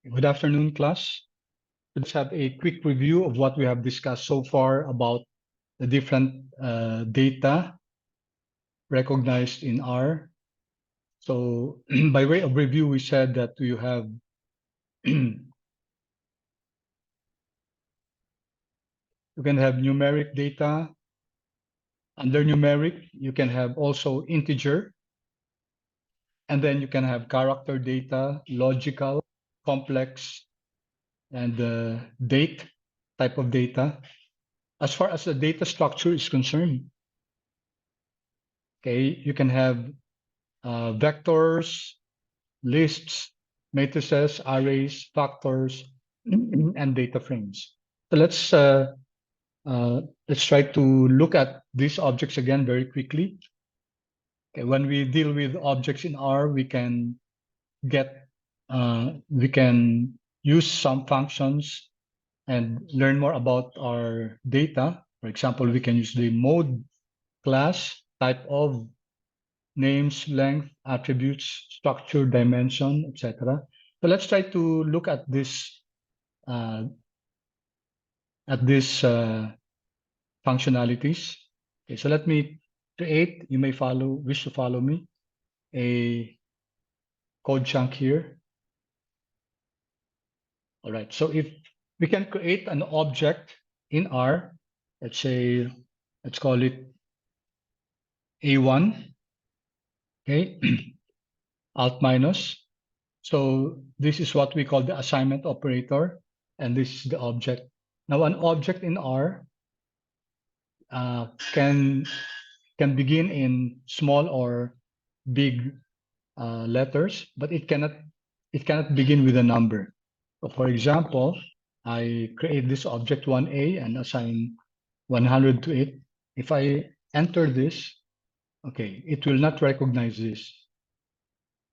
Good afternoon, class. Let's have a quick review of what we have discussed so far about the different data recognized in R. So by way of review, we said that you have you can have numeric data. Under numeric, you can have also integer, and then you can have character data, logical, complex, and date type of data. As far as the data structure is concerned, okay, you can have vectors, lists, matrices, arrays, factors, and data frames. So let's try to look at these objects again very quickly. Okay, when we deal with objects in R, we can use some functions and learn more about our data. For example, we can use the mode class, type of, names, length, attributes, structure, dimension, etc. So let's try to look at this uh, functionalities. Okay, so let me create. You may wish to follow me, a code chunk here. All right. So if we can create an object in R, let's call it A1. Okay, alt minus. So this is what we call the assignment operator, and this is the object. Now, an object in R uh, can begin in small or big letters, but it cannot begin with a number. So, for example, I create this object 1A and assign 100 to it. If I enter this, okay, it will not recognize this,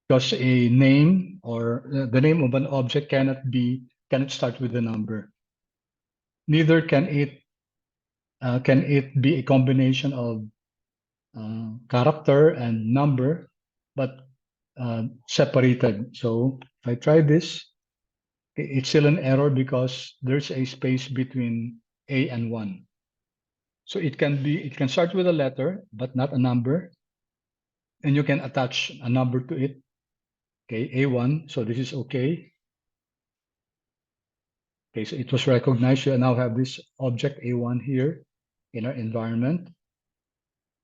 because a name or the name of an object cannot start with a number. Neither can it be a combination of character and number, but separated. So if I try this, it's still an error because there's a space between A and 1. So it can start with a letter, but not a number. And you can attach a number to it. Okay, A1. So this is okay. Okay, so it was recognized. You now have this object A1 here in our environment.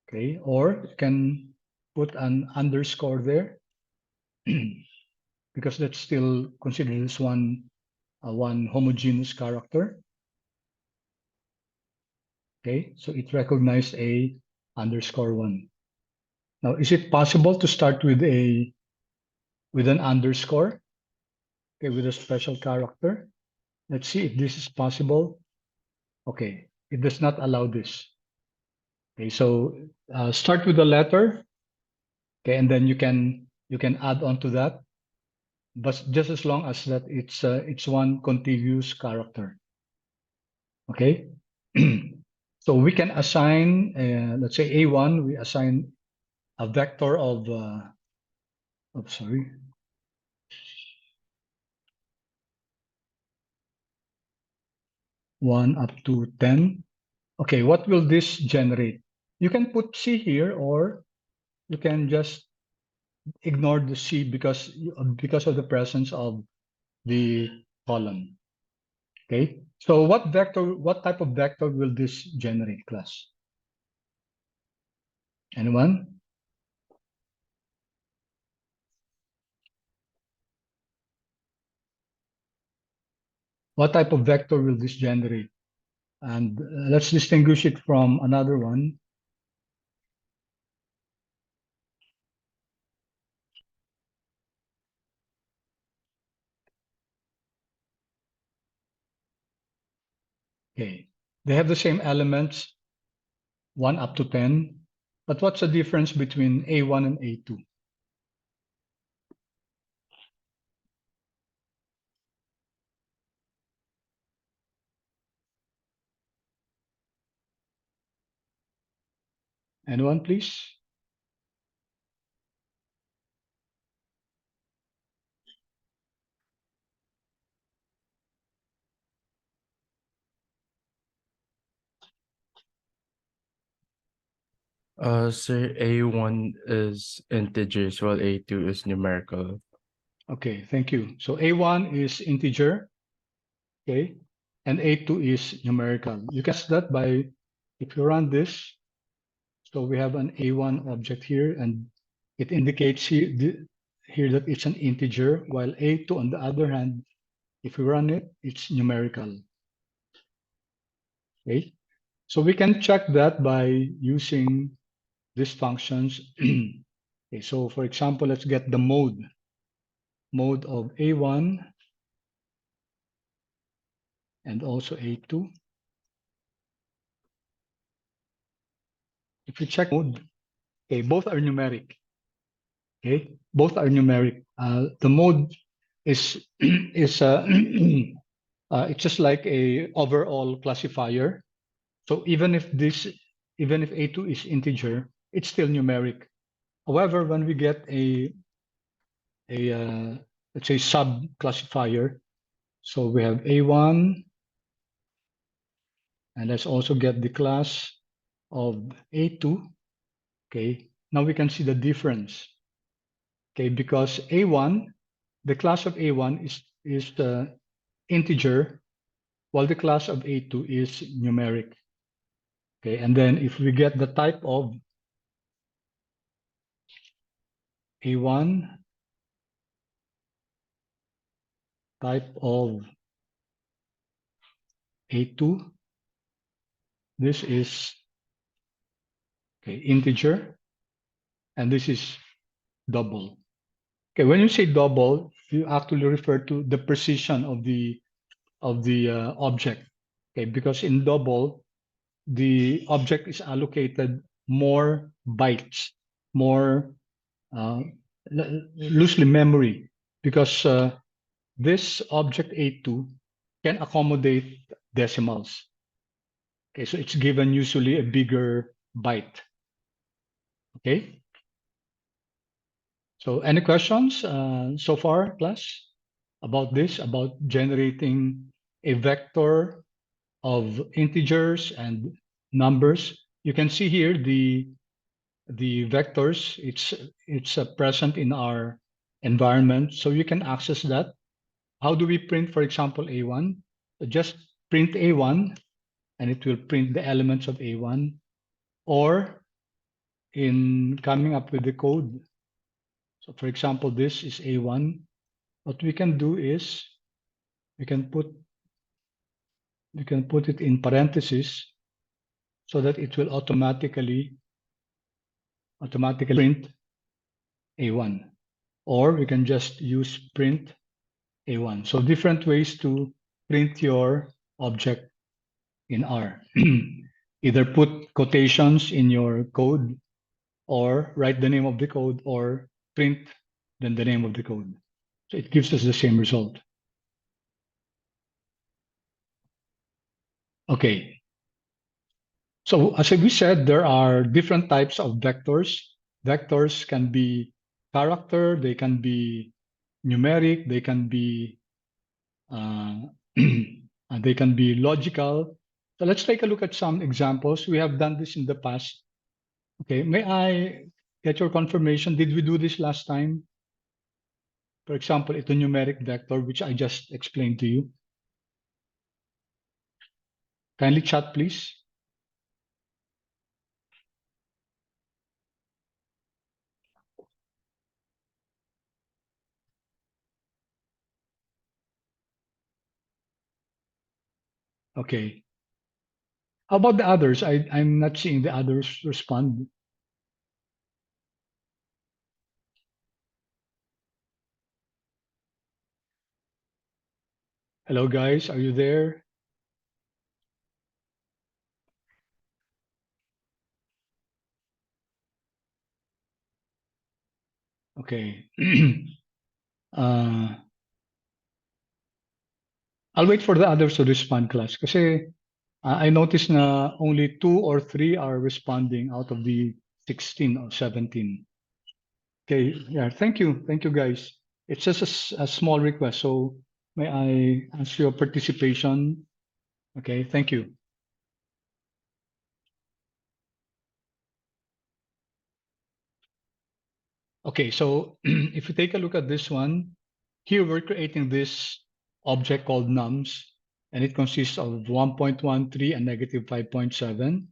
Okay, or you can put an underscore there because that's still considered as one homogeneous character. Okay, so it recognized a underscore 1. Now, is it possible to start with an underscore? Okay, with a special character. Let's see if this is possible. Okay, it does not allow this. Okay, so start with a letter. Okay, and then you can add on to that, but just as long as that it's one contiguous character. Okay, so we can assign, let's say A1, we assign a vector of, sorry, 1 up to 10. Okay, what will this generate? You can put C here, or you can just ignore the C because of the presence of the column. Okay, so what type of vector will this generate, class? Anyone? What type of vector will this generate? And let's distinguish it from another one. Okay, they have the same elements, 1 up to 10, but what's the difference between A1 and A2? Anyone, please? Sir, A1 is integers while A2 is numerical. Okay, thank you. So A1 is integer, okay, and A2 is numerical. You can see that by, if you run this, so we have an A1 object here, and it indicates here that it's an integer, while A2, on the other hand, if we run it, it's numerical. Okay, so we can check that by using these functions. Okay, so for example, let's get the mode of A1 and also A2. If you check mode, okay, both are numeric. Okay, both are numeric. The mode is is it's just like a overall classifier. So even if A2 is integer, it's still numeric. However, when we get a let's say sub classifier, so we have A1, and let's also get the class of A2. Okay, now we can see the difference. Okay, because A1, the class of A1 is the integer, while the class of A2 is numeric. Okay, and then if we get the type of A1, type of A2, this is okay, integer, and this is double. Okay, when you say double, you actually refer to the precision of the object. Okay, because in double, the object is allocated more bytes, more uh, loosely memory, because this object A2 can accommodate decimals. Okay, so it's given usually a bigger byte. Okay, so any questions so far, class, about this, about generating a vector of integers and numbers? You can see here the vectors. It's present in our environment, so you can access that. How do we print, for example, A1? So just print A1, and it will print the elements of A1. Or in coming up with the code, so for example, this is A1. What we can do is we can put it in parentheses so that it will automatically print A1. Or we can just use print A1. So different ways to print your object in R. Either put quotations in your code, or write the name of the code, or print then the name of the code. So it gives us the same result. Okay. So as we said, there are different types of vectors. Vectors can be character, they can be numeric, they can be and they can be logical. So let's take a look at some examples. We have done this in the past. Okay, may I get your confirmation? Did we do this last time? For example, it's a numeric vector, which I just explained to you. Kindly chat, please. Okay. How about the others? I'm not seeing the others respond. Hello, guys. Are you there? Okay. uh, I'll wait for the others to respond, class. Kasi I noticed na only 2 or 3 are responding out of the 16 or 17. Okay, yeah, thank you. Thank you, guys. It's just a small request. So may I ask your participation? Okay, thank you. Okay, so if you take a look at this one, here we're creating this object called nums, and it consists of 1.13 and negative 5.7.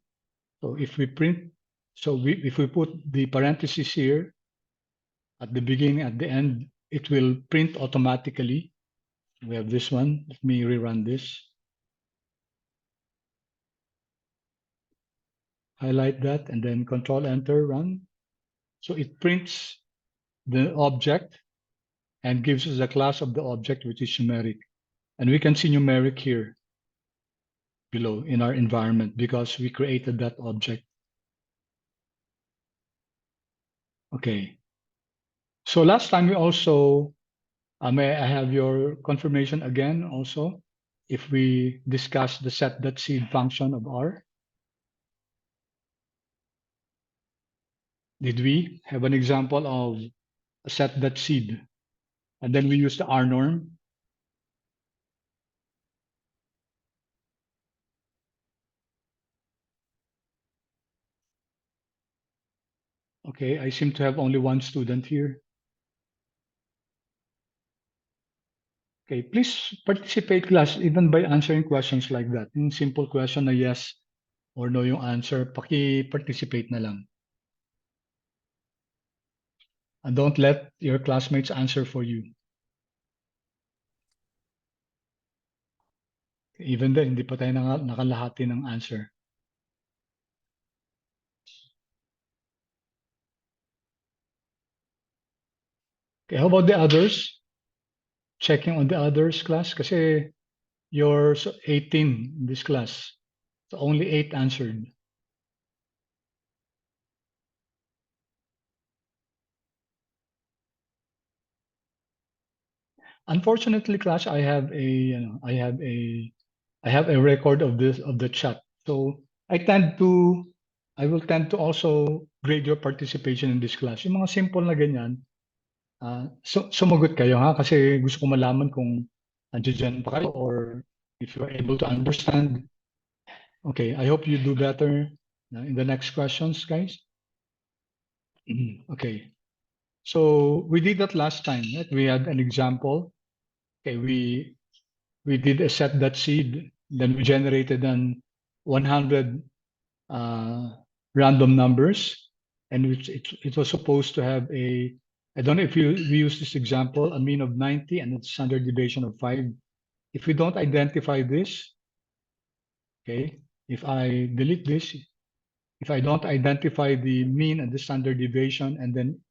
So if we print, if we put the parentheses here at the beginning, at the end, it will print automatically. We have this one. Let me rerun this. Highlight that and then Control Enter, run. So it prints the object and gives us the class of the object, which is numeric. And we can see numeric here below in our environment because we created that object. Okay. So last time we also, may I have your confirmation again also, if we discuss the set.seed function of R? Did we have an example of a set.seed? And then we use the R norm. Okay, I seem to have only one student here. Okay, please participate, class, even by answering questions like that. Yung simple question na yes or no yung answer, paki-participate na lang. And don't let your classmates answer for you. Even then, hindi pa tayo nakalahati ng answer. Okay, how about the others? Checking on the others, class? Kasi you're 18 in this class. So only 8 answered. Unfortunately, class, I have a record of the chat. So I will tend to also grade your participation in this class. Yung mga simple na ganyan, sumagot kayo ha, kasi gusto ko malaman kung nandiyan pa kayo or if you're able to understand. Okay, I hope you do better in the next questions, guys. Okay, so we did that last time, right? We had an example. Okay, we did a set.seed, then we generated an 100 random numbers, and it was supposed to have I don't know if we use this example, a mean of 90 and a standard deviation of 5. If we don't identify this, okay, if I delete this, if I don't identify the mean and the standard deviation, and then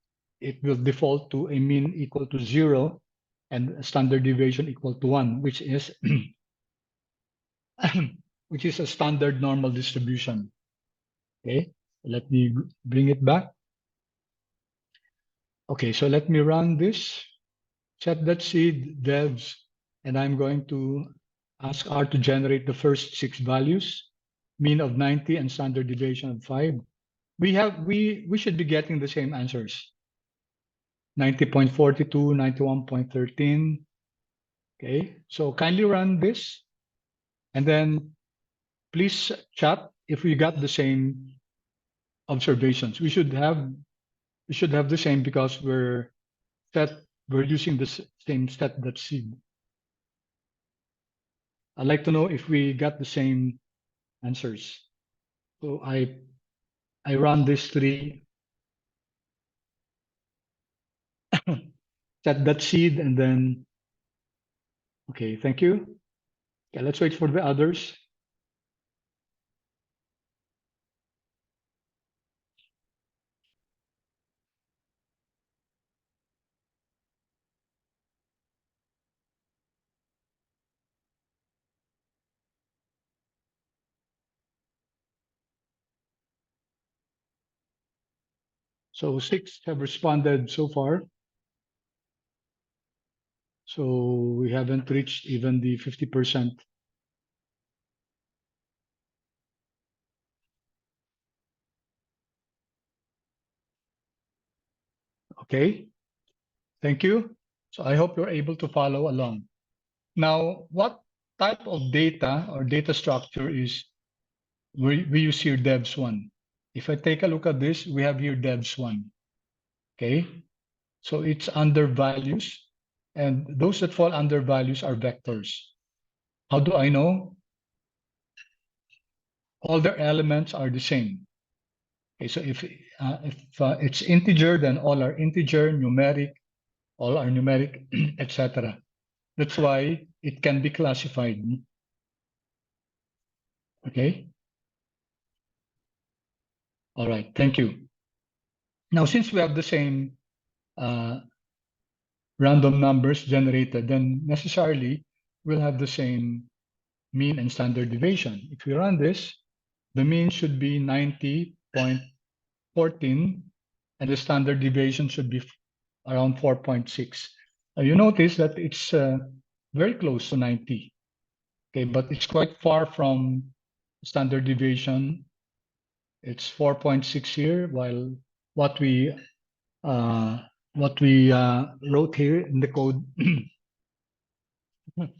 it will default to a mean equal to 0 and a standard deviation equal to 1, which is which is a standard normal distribution. Okay, let me bring it back. Okay, so let me run this set.seed devs, and I'm going to ask R to generate the first 6 values, mean of 90 and standard deviation of 5. We should be getting the same answers. 90.42, 91.13. Okay, so kindly run this, and then please chat if we got the same observations. We should have the same because we're using the same set.seed. I'd like to know if we got the same answers. So I run this 3 set.seed, and then okay, thank you. Okay, let's wait for the others. So 6 have responded so far. So we haven't reached even the 50%. Okay, thank you. So I hope you're able to follow along. Now, what type of data or data structure is we use here devs1? If I take a look at this, we have here devs1. Okay, So it's under values, and those that fall under values are vectors. How do I know? All their elements are the same. Okay, so if it's integer, then all are integer, numeric, all are numeric, etc. That's why it can be classified. Okay. All right. Thank you. Now, since we have the same random numbers generated, then necessarily we'll have the same mean and standard deviation. If we run this, the mean should be 90.14 and the standard deviation should be around 4.6. You notice that it's very close to 90. Okay, but it's quite far from standard deviation. It's 4.6 here, while what we wrote here in the code,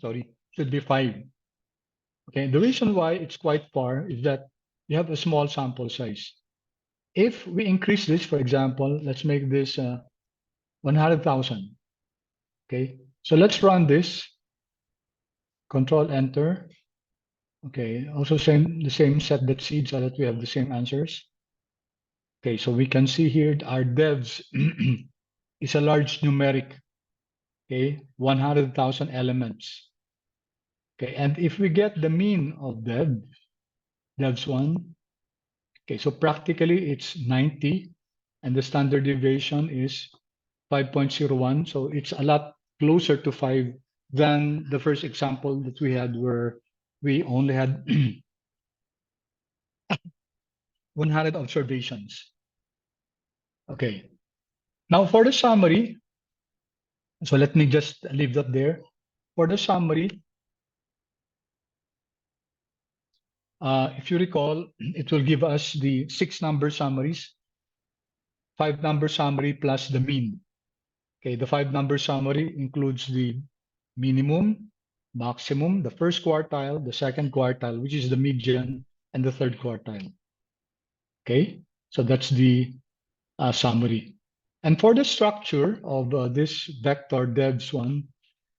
sorry, should be 5. Okay, the reason why it's quite far is that you have a small sample size. If we increase this, for example, let's make this 100,000. Okay, so let's run this. Control Enter. Okay, also the same set that seed so that we have the same answers. Okay, so we can see here our devs is a large numeric. Okay, 100,000 elements. Okay, and if we get the mean of devs one, okay, so practically it's 90, and the standard deviation is 5.01. So it's a lot closer to 5 than the first example that we had where we only had 100 observations. Okay. Now for the summary, so let me just leave that there. For the summary, if you recall, it will give us the 6 number summaries, 5 number summary plus the mean. Okay, the 5 number summary includes the minimum, maximum, the first quartile, the second quartile, which is the median, and the third quartile. Okay, so that's the summary. And for the structure of this vector devs one,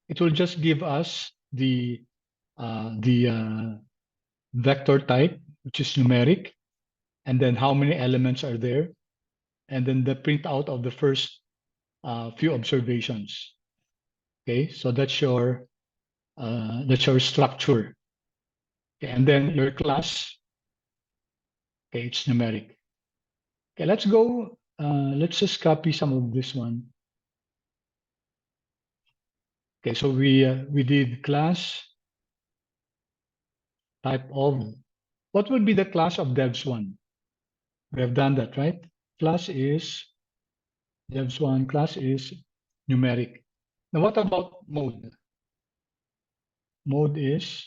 it will just give us the vector type, which is numeric, and then how many elements are there, and then the printout of the first few observations. Okay, so that's your structure. Okay, and then your class, okay, it's numeric. Okay, let's go. Let's just copy some of this one. Okay, so we did class type of. What would be the class of devs one? We have done that, right? Class is devs one. Class is numeric. Now, what about mode? Mode is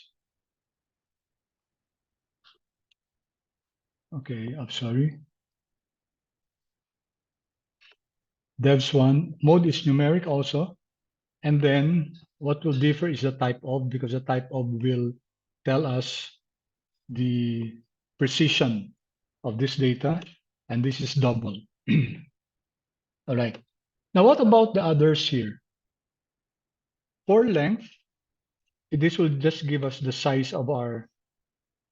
okay. I'm sorry. Devs one mode is numeric also, and then what will differ is the type of, because the type of will tell us the precision of this data, and this is double. All right. Now, what about the others here? For length, this will just give us the size of our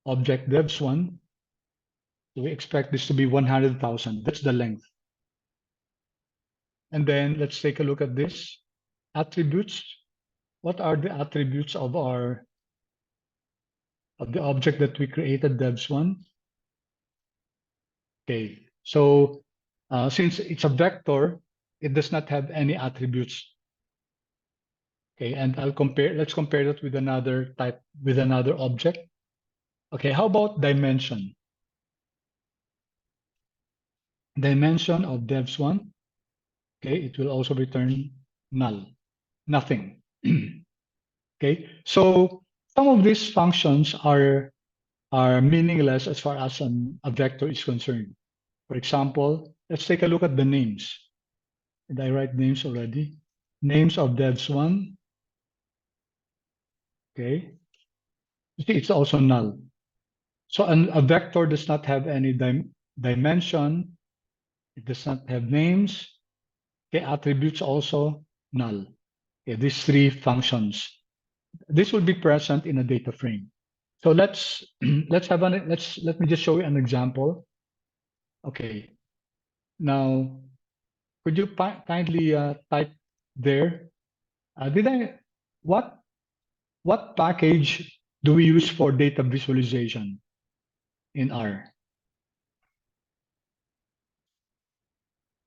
object devs one. So we expect this to be 100,000. That's the length. And then let's take a look at this. Attributes. What are the attributes of the object that we created devs one? Okay, so since it's a vector, it does not have any attributes. Okay, and let's compare that with another type, with another object. Okay, how about dimension? Dimension of devs one. Okay, it will also return null, nothing. Okay, so some of these functions are meaningless as far as a vector is concerned. For example, let's take a look at the names. Did I write names already? Names of devs one. Okay, you see, it's also null. So a vector does not have any dimension. It does not have names. Okay, attributes also null. Okay, these three functions. This will be present in a data frame. So let me just show you an example. Okay, now could you kindly type there? Did I what package do we use for data visualization in R?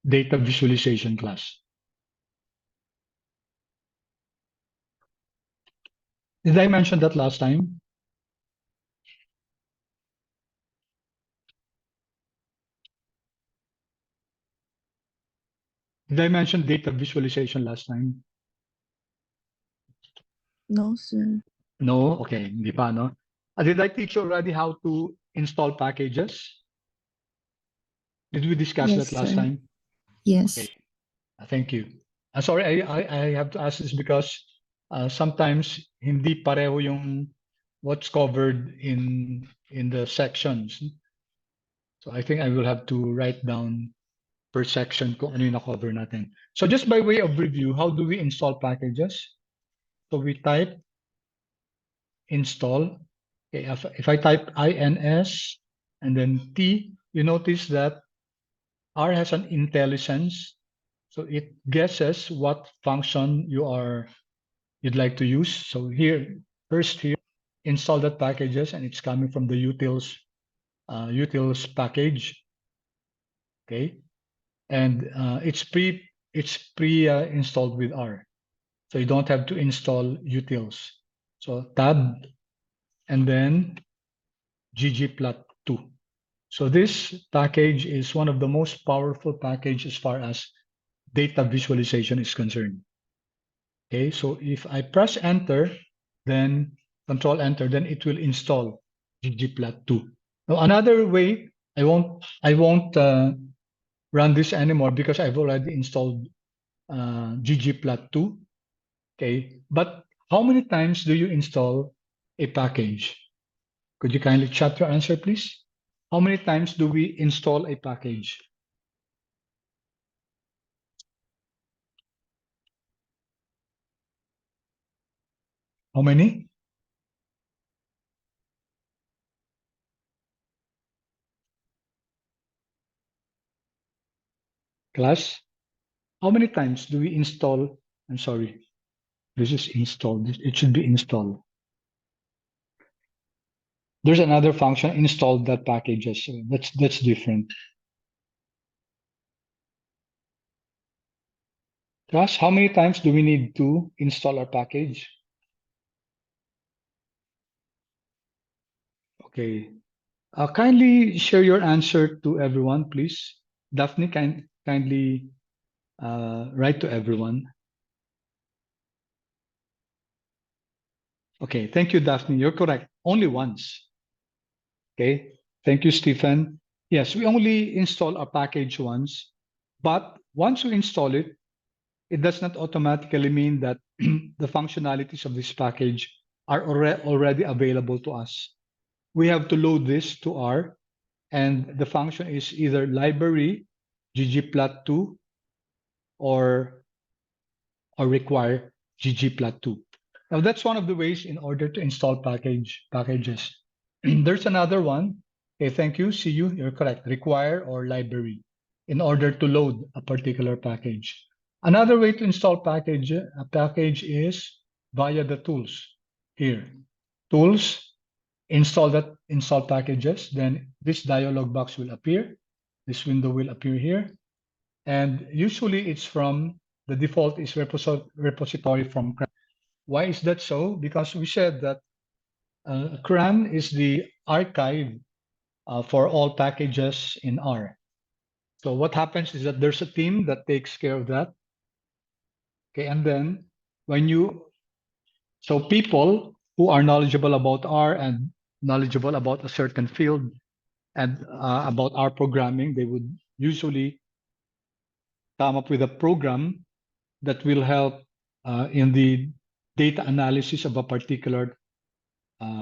Data visualization class. Did I mention that last time? Did I mention data visualization last time? No, sir. No? Okay, hindi pa, no? Did I teach you already how to install packages? Did we discuss Yes, that last sir. time? Yes. Okay, thank you. Sorry, I have to ask this because sometimes hindi pareho yung what's covered in the sections. So I think I will have to write down per section kung ano yung na-cover natin. So just by way of review, how do we install packages? So we type install. Okay, if I type ins and then t, you notice that R has an IntelliSense. So it guesses what function you'd like to use. So first here, install that packages, and it's coming from the utils package. Okay, and it's pre installed with R, so you don't have to install utils. So tab and then ggplot2. So this package is one of the most powerful package as far as data visualization is concerned. Okay, so if I press enter, then control enter, then it will install ggplot2. Now another way, I won't run this anymore because I've already installed ggplot2. Okay, but how many times do you install a package? Could you kindly chat your answer, please? How many times do we install a package? How many? Class? How many times do we install? I'm sorry, this is installed. It should be installed. There's another function installed that packages. So that's different. Class, how many times do we need to install our package? Okay. Kindly share your answer to everyone, please. Daphne, kindly write to everyone. Okay, thank you, Daphne. You're correct. Only once. Okay, thank you, Stephen. Yes, we only install a package once, but once we install it, it does not automatically mean that the functionalities of this package are already available to us. We have to load this to R, and the function is either library, ggplot2, or require ggplot2. Now that's one of the ways in order to install packages. There's another one. Okay, thank you. See you. You're correct. Require or library in order to load a particular package. Another way to install a package is via the tools here. Tools, install packages. Then this dialog box will appear. This window will appear here. And usually it's from the default is repository from CRAN. Why is that so? Because we said that CRAN is the archive for all packages in R. So what happens is that there's a team that takes care of that. Okay, and then so people who are knowledgeable about R and knowledgeable about a certain field and about R programming, they would usually come up with a program that will help in the data analysis of a particular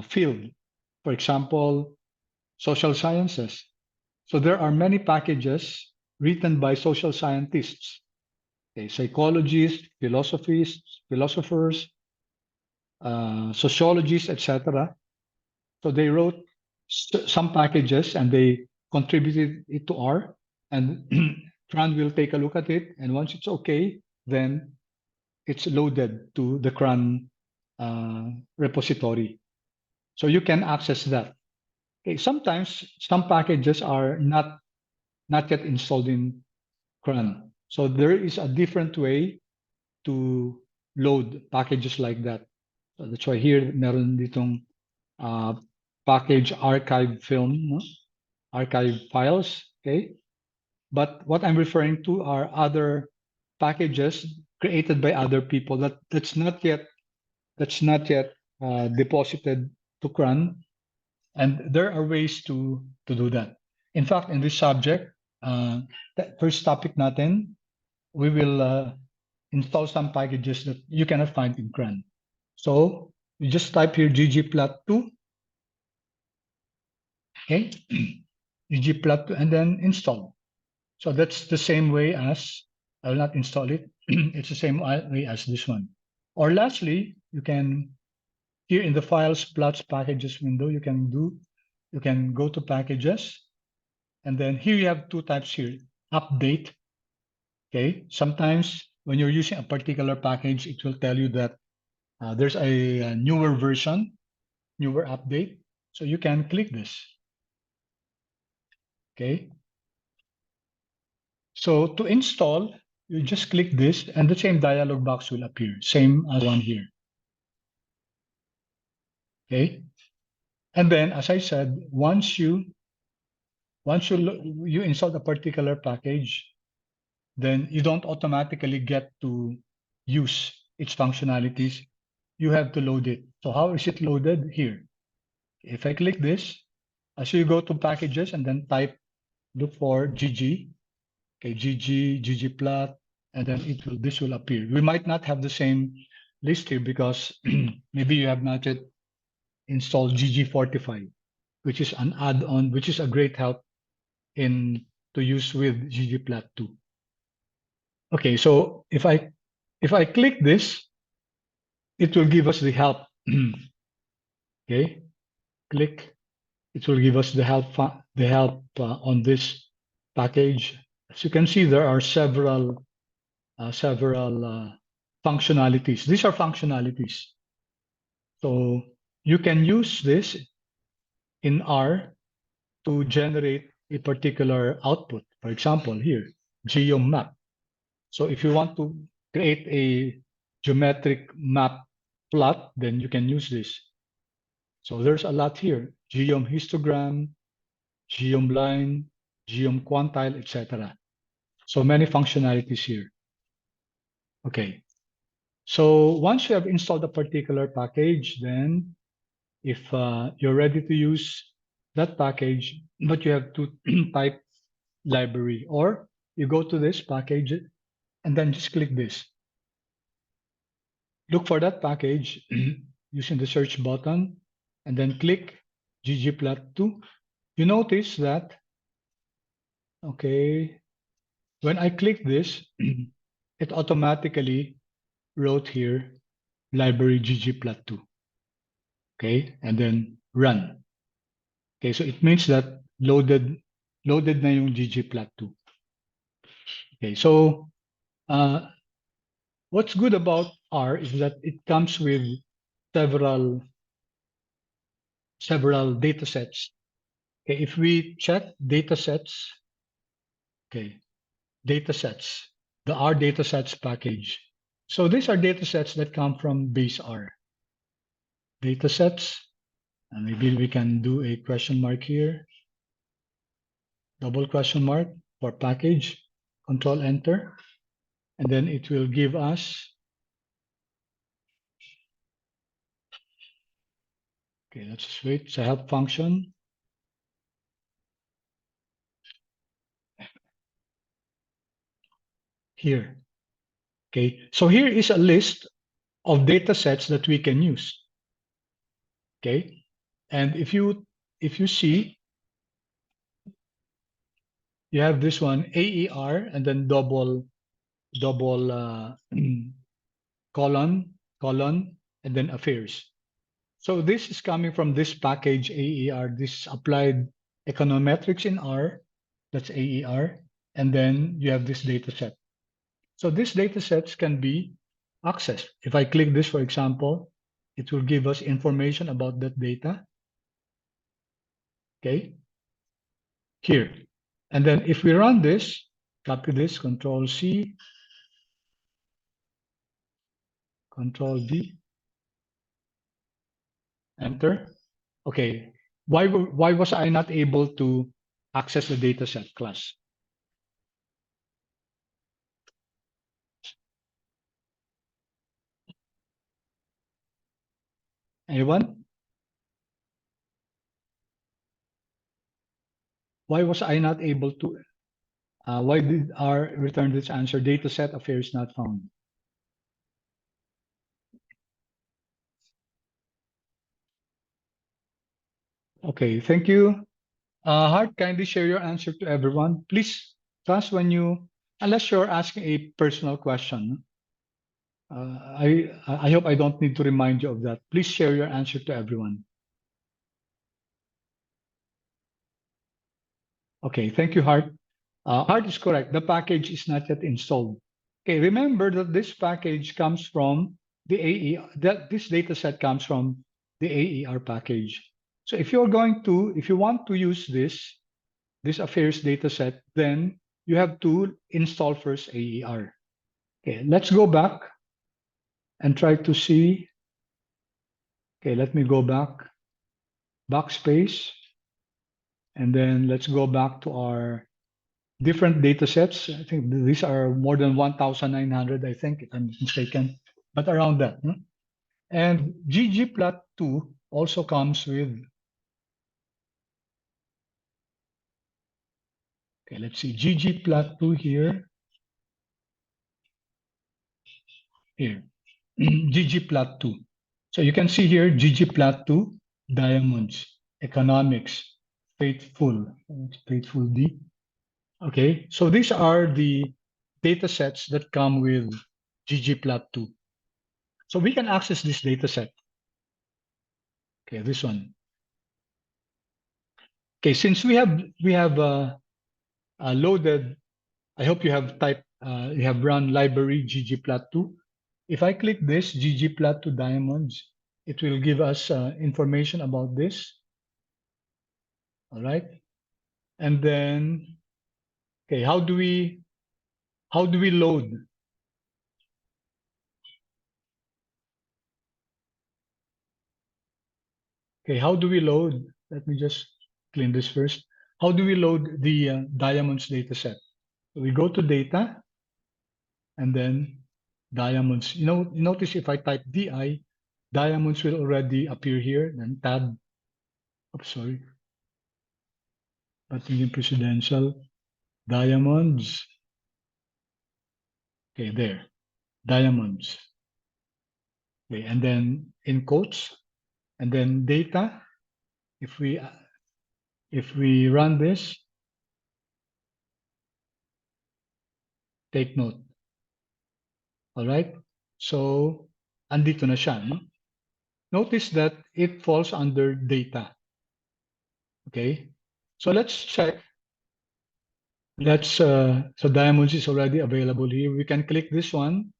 field. For example, social sciences. So there are many packages written by social scientists Okay, psychologists, philosophers, sociologists, etc. So they wrote some packages and they contributed it to R, and Cran will take a look at it, and once it's okay, then it's loaded to the Cran repository. So you can access that. Okay, sometimes some packages are not yet installed in Cran. So there is a different way to load packages like that. So that's why here meron ditong package archive film, no? Archive files, okay? But what I'm referring to are other packages created by other people that's not yet deposited to CRAN, and there are ways to do that. In fact, in this subject, that first topic natin, we will install some packages that you cannot find in CRAN. So you just type here ggplot2, okay, ggplot2, and then install. So that's the same way as, I will not install it. It's the same way as this one. Or lastly, you can, here in the files, plots, packages window, you can go to packages, and then here you have two types here, update. Okay, sometimes when you're using a particular package, it will tell you that there's a newer version, newer update. So you can click this. Okay. So to install, you just click this and the same dialog box will appear, same as one here. Okay. And then, as I said, once you install a particular package, then you don't automatically get to use its functionalities. You have to load it. So how is it loaded? Here. If I click this, as you go to packages and then look for GG, okay, ggplot, and then this will appear. We might not have the same list here because maybe you have not yet installed ggfortify, which is an add-on, which is a great help to use with ggplot2. Okay, so if I click this, it will give us the help. Okay, click. It will give us the help on this package. As you can see, there are several functionalities. These are functionalities. So you can use this in R to generate a particular output. For example, here, geom map. So if you want to create a geometric map plot, then you can use this. So there's a lot here: geom histogram, geom line, geom quantile, etc. So many functionalities here. Okay. So once you have installed a particular package, then if you're ready to use that package, but you have to type library, or you go to this package and then just click this. Look for that package using the search button and then click ggplot2. You notice that, okay, when I click this, it automatically wrote here library ggplot2. Okay, and then run. Okay, so it means that loaded na yung ggplot2. Okay, so what's good about R is that it comes with several data sets. Okay, if we check data sets, okay, data sets, the R data sets package. So these are data sets that come from base R. Data sets, and maybe we can do a question mark here, double question mark for package, control enter, and then it will give us, okay, let's just wait, it's a help function. Here. Okay, so here is a list of data sets that we can use. Okay, and if you see, you have this one AER and then double double colon, and then affairs. So this is coming from this package AER, this applied econometrics in R, that's AER, and then you have this data set. So these data sets can be accessed. If I click this, for example, it will give us information about that data. Okay, here. And then if we run this, copy this, Control C, Control D, enter. Okay, why was I not able to access the dataset class? Anyone? Why was I not able to? Why did R return this answer? Dataset affairs not found. Okay, thank you. Hart, kindly share your answer to everyone. Please trust when you, unless you're asking a personal question. I hope I don't need to remind you of that. Please share your answer to everyone. Okay, thank you, Hart. Hart is correct. The package is not yet installed. Okay, remember that this package comes from the AER, that this data set comes from the AER package. So if you want to use this affairs data set, then you have to install first AER. Okay, let's go back and try to see. Okay, let me go backspace, and then let's go back to our different data sets. I think these are more than 1,900, I think, if I'm mistaken, but around that. And ggplot2 also comes with, okay, let's see, ggplot2 here, ggplot2. So you can see here, ggplot2, diamonds, economics, faithful D. Okay, so these are the data sets that come with ggplot2. So we can access this data set. Okay, this one. Okay, since we have loaded, I hope you have run library ggplot2. If I click this ggplot2 diamonds, it will give us information about this. All right, and then okay, how do we load? Okay, how do we load? Let me just clean this first. How do we load the diamonds data set? So we go to data and then diamonds. Notice if I type DI, diamonds will already appear here. Then tab, oops, sorry, Buckingham Presidential, diamonds. Okay, there, diamonds. Okay, and then in quotes, and then data. If we run this, take note. All right. So andito na siya. No? Notice that it falls under data. Okay. So let's check. So diamonds is already available here. We can click this one,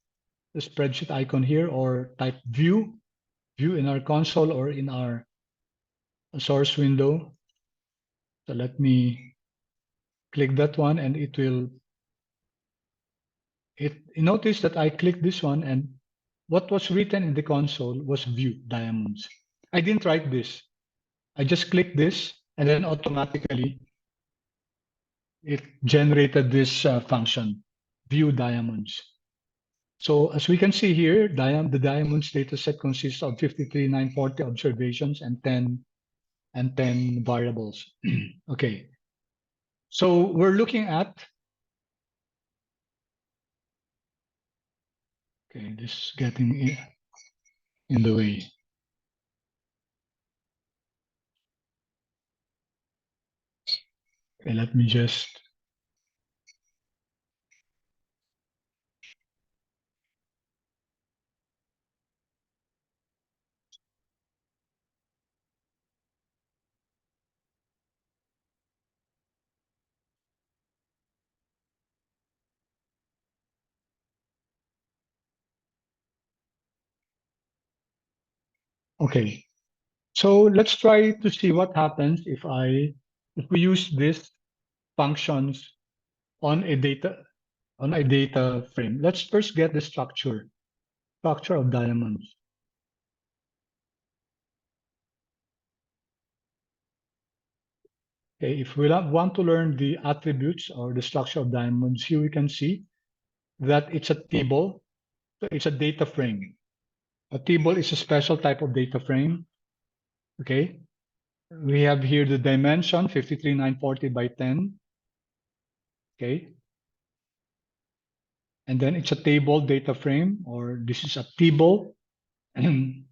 the spreadsheet icon here, or type view in our console or in our source window. So let me click that one, and notice that I clicked this one, and what was written in the console was view diamonds. I didn't write this. I just clicked this, and then automatically it generated this function, view diamonds. So as we can see here, the diamonds dataset consists of 53,940 observations and 10 variables. Okay. So we're looking at, okay, this is getting in the way. Okay, let me just, Okay, so let's try to see what happens if we use these functions on a data frame. Let's first get the structure of diamonds. Okay, if we want to learn the attributes or the structure of diamonds, here we can see that it's a table. So it's a data frame. A table is a special type of data frame. Okay, we have here the dimension 53940 by 10. Okay, and then it's a table data frame, or this is a table. And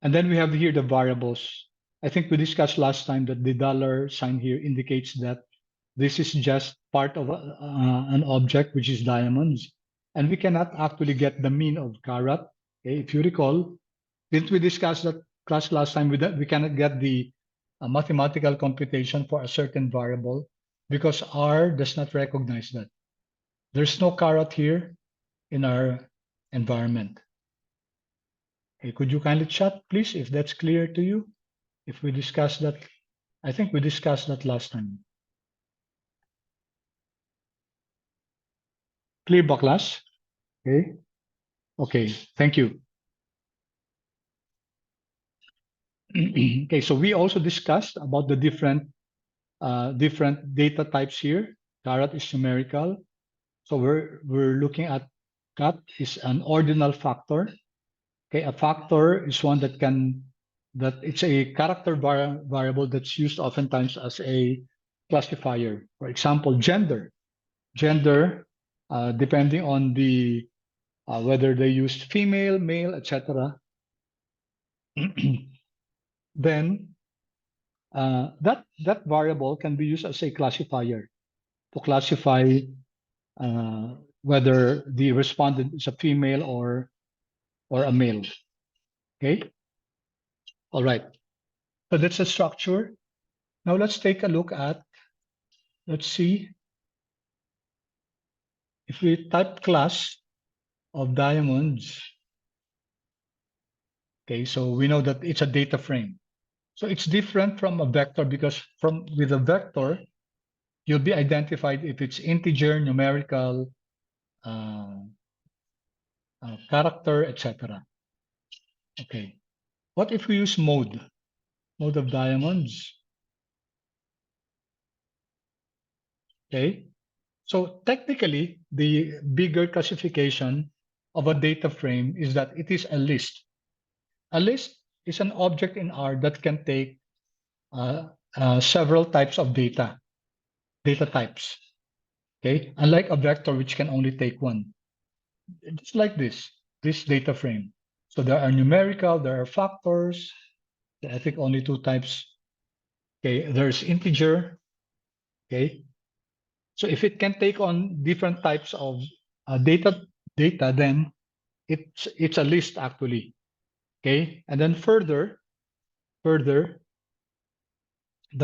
then we have here the variables. I think we discussed last time that the dollar sign here indicates that this is just part of an object, which is diamonds. And we cannot actually get the mean of carat. Okay, if you recall, didn't we discuss that class last time? We cannot get the mathematical computation for a certain variable because R does not recognize that. There's no carat here in our environment. Okay, could you kindly chat, please, if that's clear to you? If we discussed that, I think we discussed that last time. Clear ba, class? Okay. Okay, thank you. Okay, so we also discussed about the different data types here. Carat is numerical. So we're looking at cut is an ordinal factor. Okay, a factor is one that it's a character variable that's used oftentimes as a classifier. For example, gender. Gender, depending on the whether they used female, male, etc. Then that variable can be used as a classifier to classify whether the respondent is a female or a male. Okay. All right. So that's a structure. Now let's take a look at. Let's see if we type class of diamonds. Okay, so we know that it's a data frame. So it's different from a vector because with a vector, you'll be identified if it's integer, numerical, character, etc. Okay. What if we use mode? Mode of diamonds. Okay. So technically, the bigger classification of a data frame is that it is a list. A list is an object in R that can take several types of data types. Okay, unlike a vector which can only take one. It's like this data frame. So there are numerical, there are factors. I think only two types. Okay, there's integer. Okay, so if it can take on different types of data, then it's a list actually. Okay, and then further, the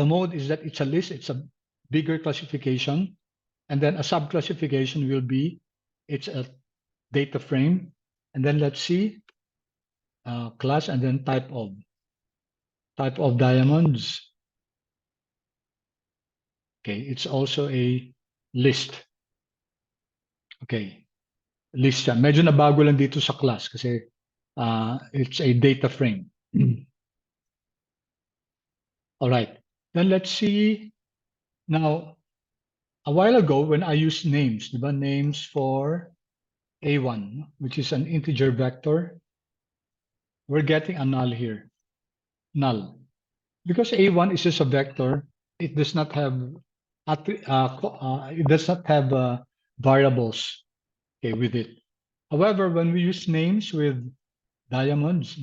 mode is that it's a list. It's a bigger classification, and then a sub-classification will be it's a data frame, and then let's see class and then type of diamonds. Okay, it's also a list. Okay, list siya. Medyo nabago lang dito sa class kasi it's a data frame. All right, then let's see. Now, a while ago when I used names, diba? Names for A1, which is an integer vector, we're getting a null here, null. Because A1 is just a vector, it does not have variables, okay, with it. However, when we use names with diamonds,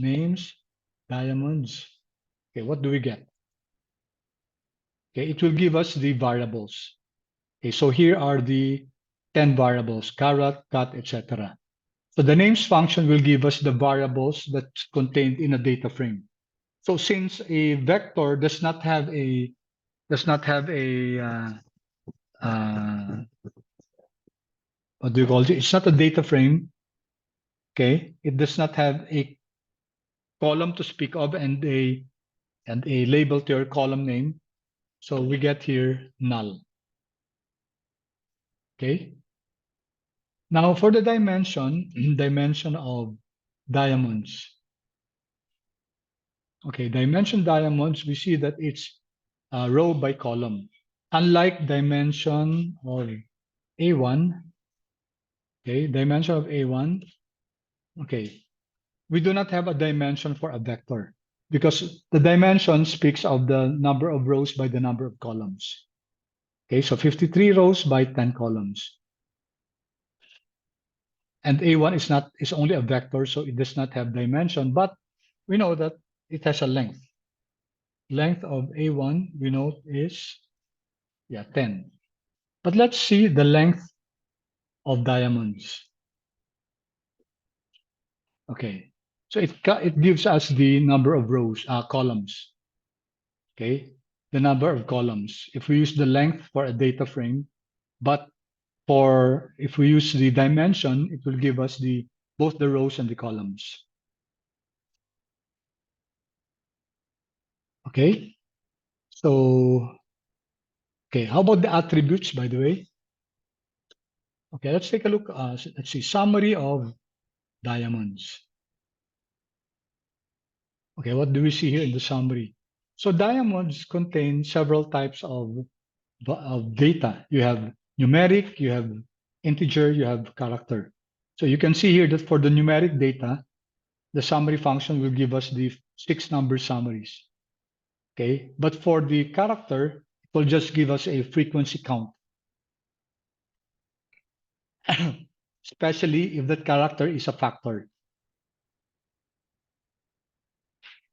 okay, what do we get? Okay, it will give us the variables. Okay, so here are the 10 variables, carat, cut, etc. So the names function will give us the variables that's contained in a data frame. So since a vector does not have a what do you call it? It's not a data frame. Okay, it does not have a column to speak of and a label to your column name. So we get here null. Okay. Now for the dimension, dimension of diamonds. Okay, dimension diamonds, we see that it's row by column. Unlike dimension of A1, okay, dimension of A1, okay, we do not have a dimension for a vector because the dimension speaks of the number of rows by the number of columns. Okay, so 53 rows by 10 columns. And A1 is only a vector, so it does not have dimension, but we know that it has a length. Length of A1 we know is 10. But let's see the length of diamonds. Okay, so it gives us the number of rows, columns. Okay, the number of columns. If we use the length for a data frame, but if we use the dimension, it will give us both the rows and the columns. Okay, so how about the attributes, by the way? Okay, let's take a look. Let's see, summary of diamonds. Okay, what do we see here in the summary? So diamonds contain several types of data. You have numeric, you have integer, you have character. So you can see here that for the numeric data, the summary function will give us the 6 number summaries. Okay, but for the character, it will just give us a frequency count. Especially if that character is a factor.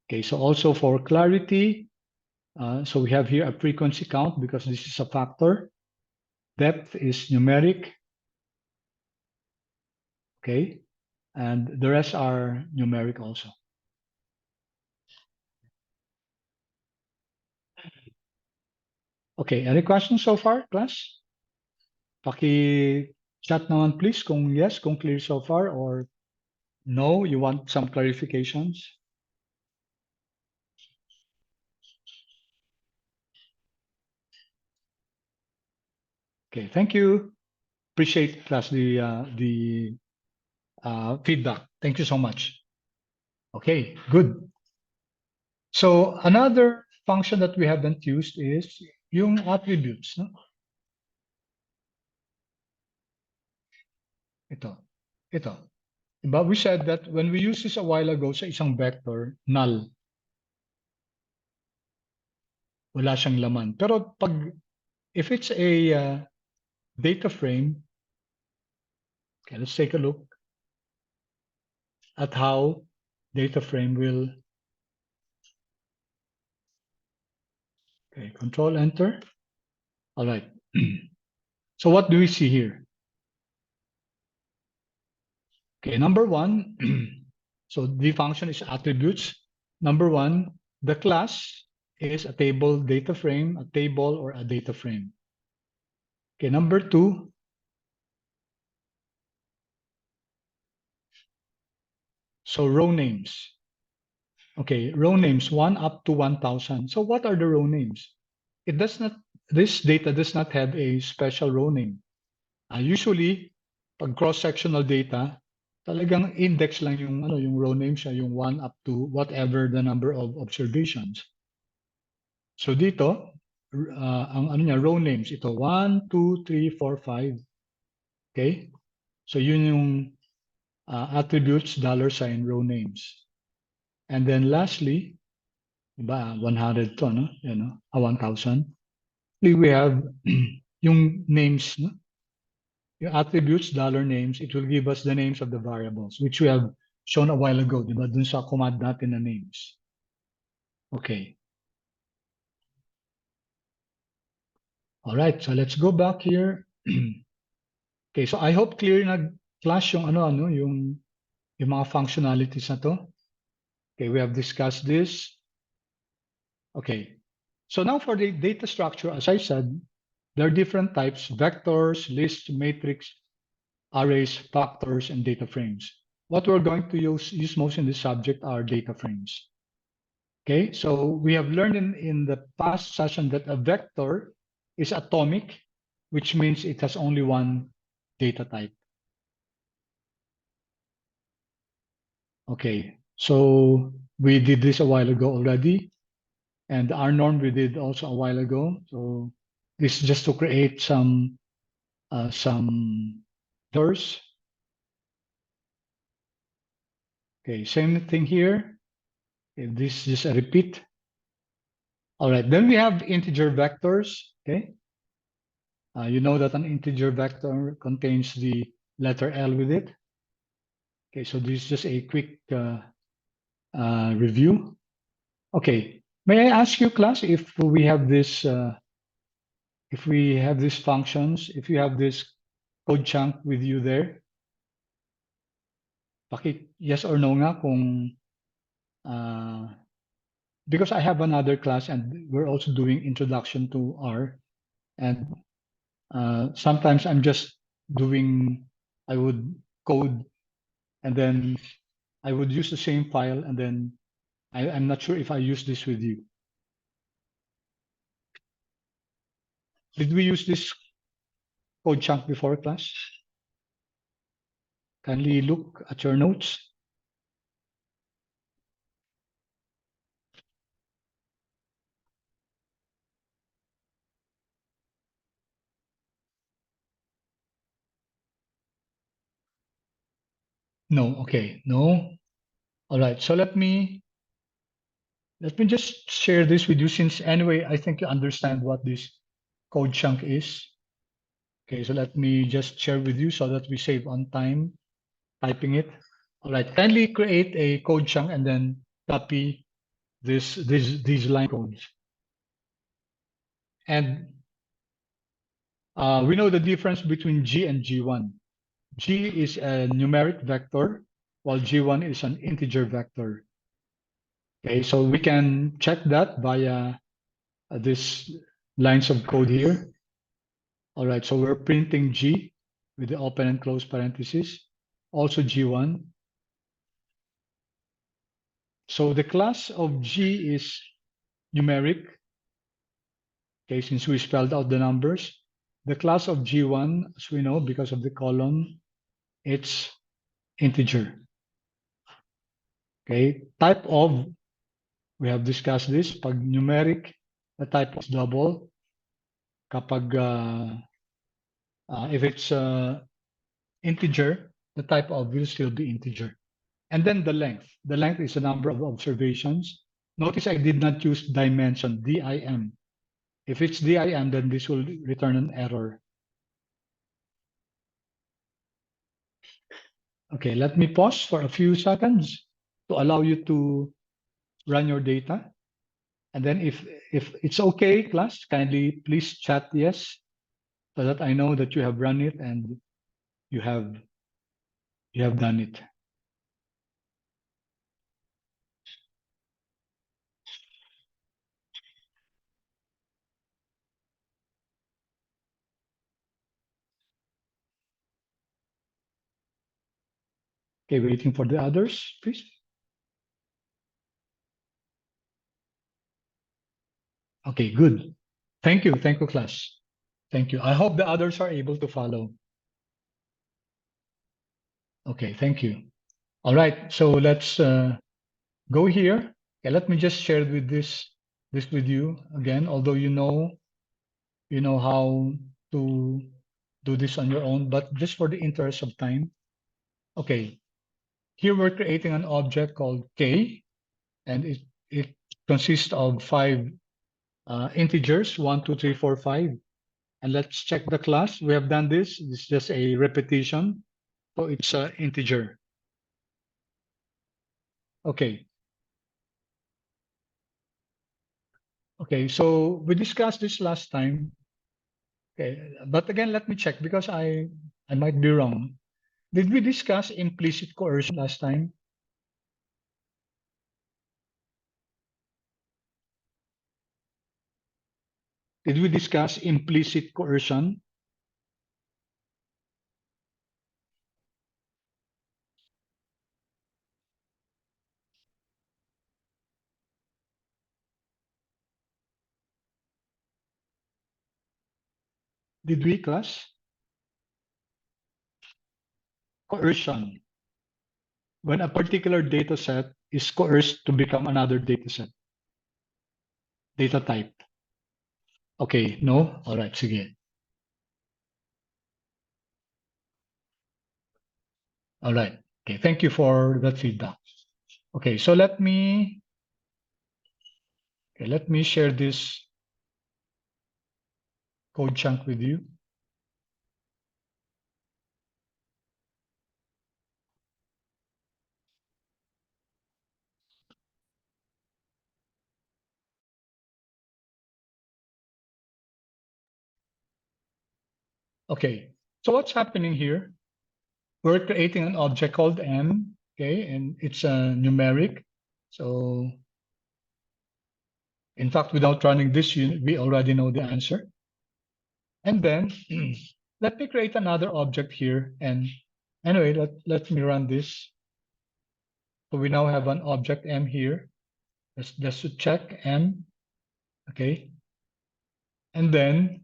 Okay, so also for clarity, so we have here a frequency count because this is a factor. Depth is numeric. Okay, and the rest are numeric also. Okay, any questions so far, class? Paki-chat naman please kung yes, kung clear so far, or no, you want some clarifications? Okay, thank you. Appreciate, class, the feedback. Thank you so much. Okay, good. So another function that we haven't used is yung attributes. No? Ito. But we said that when we used this a while ago sa isang vector, null. Wala siyang laman. Pero if it's a data frame, okay, let's take a look at how data frame will. Okay, control enter. All right. So what do we see here? Okay, number one, so the function is attributes. Number one, the class is a table data frame, a table or a data frame. Okay, number two, so row names. Okay, row names 1 up to 1,000. So what are the row names? This data does not have a special row name. Usually, pag cross-sectional data, talagang index lang yung row name siya, yung 1 up to whatever the number of observations. So dito, ang row names, ito 1, 2, 3, 4, 5. Okay? So yun yung attributes $sign row names. And then lastly, diba, 100 to, no? 1,000. We have yung names, no? Yung attributes, $names, it will give us the names of the variables, which we have shown a while ago, diba? Dun sa command natin na names. Okay. All right, so let's go back here. Okay, so I hope clear na class yung yung mga functionalities na to. Okay, we have discussed this. Okay, so now for the data structure, as I said, there are different types: vectors, lists, matrix, arrays, factors, and data frames. what we're going to use most in this subject are data frames. Okay, so we have learned in the past session that a vector is atomic, which means it has only one data type. Okay, so we did this a while ago already, and the R norm we did also a while ago. So this is just to create some doors. Okay, same thing here. Okay, this is just a repeat. All right, then we have integer vectors. Okay, you know that an integer vector contains the letter L with it. Okay, so this is just a quick review. Okay, may I ask you, class, if we have this, if we have these functions, if you have this code chunk with you there? Yes or no nga kung because I have another class and we're also doing introduction to R, and sometimes I'm just doing, I would code and then I would use the same file and then I'm not sure if I use this with you. Did we use this code chunk before, class? Kindly look at your notes. No, okay, no. All right, so let me just share this with you, since anyway, I think you understand what this code chunk is. Okay, so let me just share with you so that we save on time typing it. All right, kindly create a code chunk and then copy these line codes. And we know the difference between G and G1. G is a numeric vector, while G1 is an integer vector. Okay, so we can check that via this lines of code here. All right, so we're printing G with the open and close parentheses, also G1. So the class of G is numeric. Okay, since we spelled out the numbers. The class of G1, as we know, because of the column, it's integer. Okay, type of, we have discussed this, pag numeric, the type is double. Kapag, if it's integer, the type of will still be integer. And then the length. The length is the number of observations. Notice I did not use dimension, DIM. If it's DIM, then this will return an error. Okay, let me pause for a few seconds to allow you to run your data. And then if it's okay, class, kindly please chat yes, so that I know that you have run it and you have done it. Okay, waiting for the others, please. Okay, good. Thank you, class. Thank you. I hope the others are able to follow. Okay, thank you. All right, so let's go here. Okay, let me just share with this with you again. Although you know how to do this on your own, but just for the interest of time. Okay, here we're creating an object called K, and it consists of 5 integers, 1, 2, 3, 4, 5. And let's check the class. We have done this. It's just a repetition. So it's an integer. Okay. Okay, so we discussed this last time. Okay, but again, let me check because I might be wrong. Did we discuss implicit coercion last time? Did we discuss implicit coercion? did we, class? Coercion. When a particular data set is coerced to become another data set. Data type. Okay, no? All right, sige. All right. Okay, thank you for that feedback. Okay, so let me share this code chunk with you. Okay, so what's happening here? We're creating an object called M, okay, and it's a numeric. So in fact, without running this unit, we already know the answer. And then let me create another object here. And anyway, let me run this. So we now have an object M here. Let's just to check M, okay. And then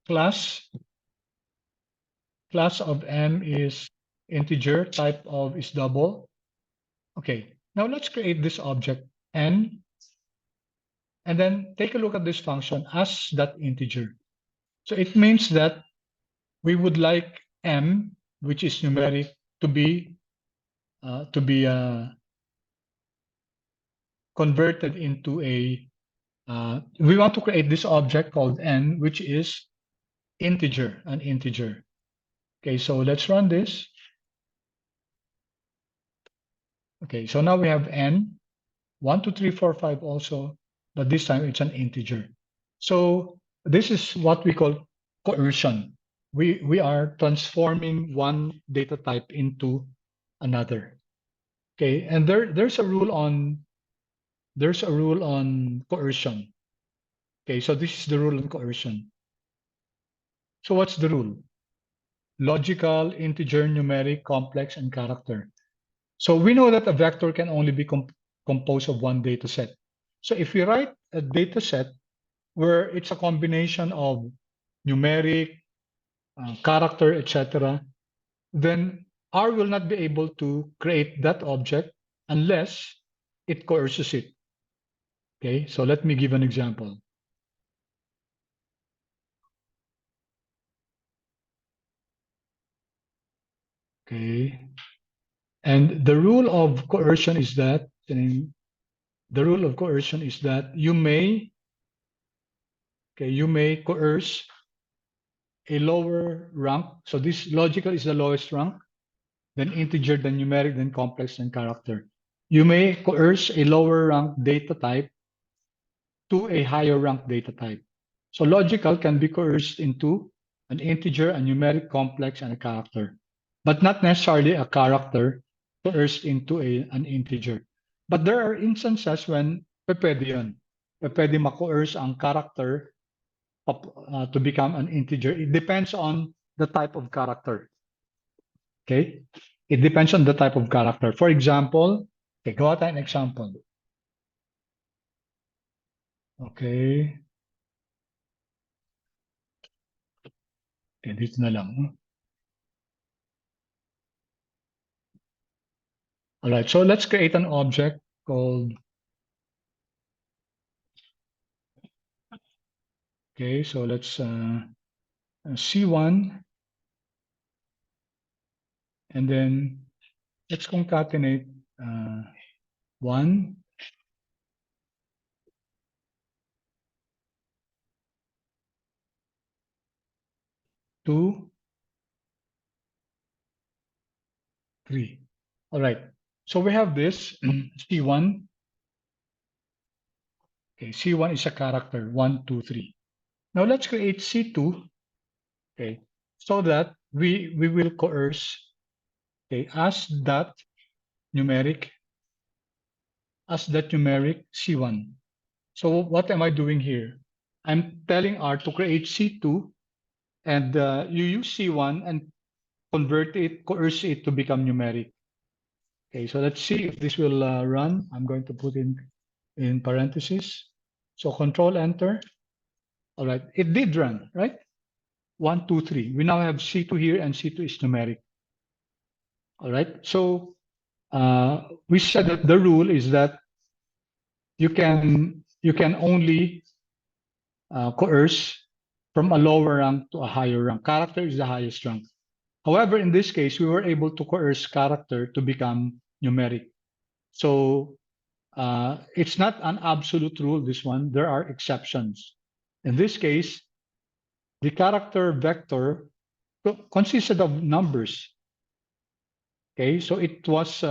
class of M is integer, type of is double. Okay, now let's create this object N, and then take a look at this function as that integer. So it means that we would like M, which is numeric, to be converted into a we want to create this object called N, which is integer, an integer. Okay, so let's run this. Okay, so now we have N, 1, 2, 3, 4, 5 also, but this time it's an integer. So this is what we call coercion. We are transforming one data type into another. Okay, and there's a rule on coercion. Okay, so this is the rule on coercion. So what's the rule? Logical, integer, numeric, complex, and character. So we know that a vector can only be composed of one data set. So if we write a data set where it's a combination of numeric, character, etc., then R will not be able to create that object unless it coerces it. Okay, so let me give an example. Okay, and the rule of coercion is that you may coerce a lower rank. So this logical is the lowest rank, then integer, then numeric, then complex, and character. You may coerce a lower rank data type to a higher rank data type. So logical can be coerced into an integer, a numeric, complex, and a character, but not necessarily a character coerced into an integer. But there are instances when pwede yun. Pwede ma-coerce ang character to become an integer. It depends on the type of character. Okay? It depends on the type of character. For example, okay, gawa tayo ng example. Okay. Dito na lang. All right, so let's create an object called, okay, so let's C1, and then let's concatenate 1, 2, 3. All right, so we have this C1. Okay, C1 is a character, 1, 2, 3. Now let's create C2, okay, so that we will coerce, okay, as that numeric C1. So what am I doing here? I'm telling R to create C2, and you use C1 and coerce it to become numeric. Okay, so let's see if this will run. I'm going to put in parentheses. So Control Enter. All right, it did run, right? 1, 2, 3. We now have C2 here, and C2 is numeric. All right, so we said that the rule is that you can only coerce from a lower rank to a higher rank. Character is the highest rank. However, in this case, we were able to coerce character to become numeric. So it's not an absolute rule, this one. There are exceptions. In this case, the character vector consisted of numbers. Okay, so it was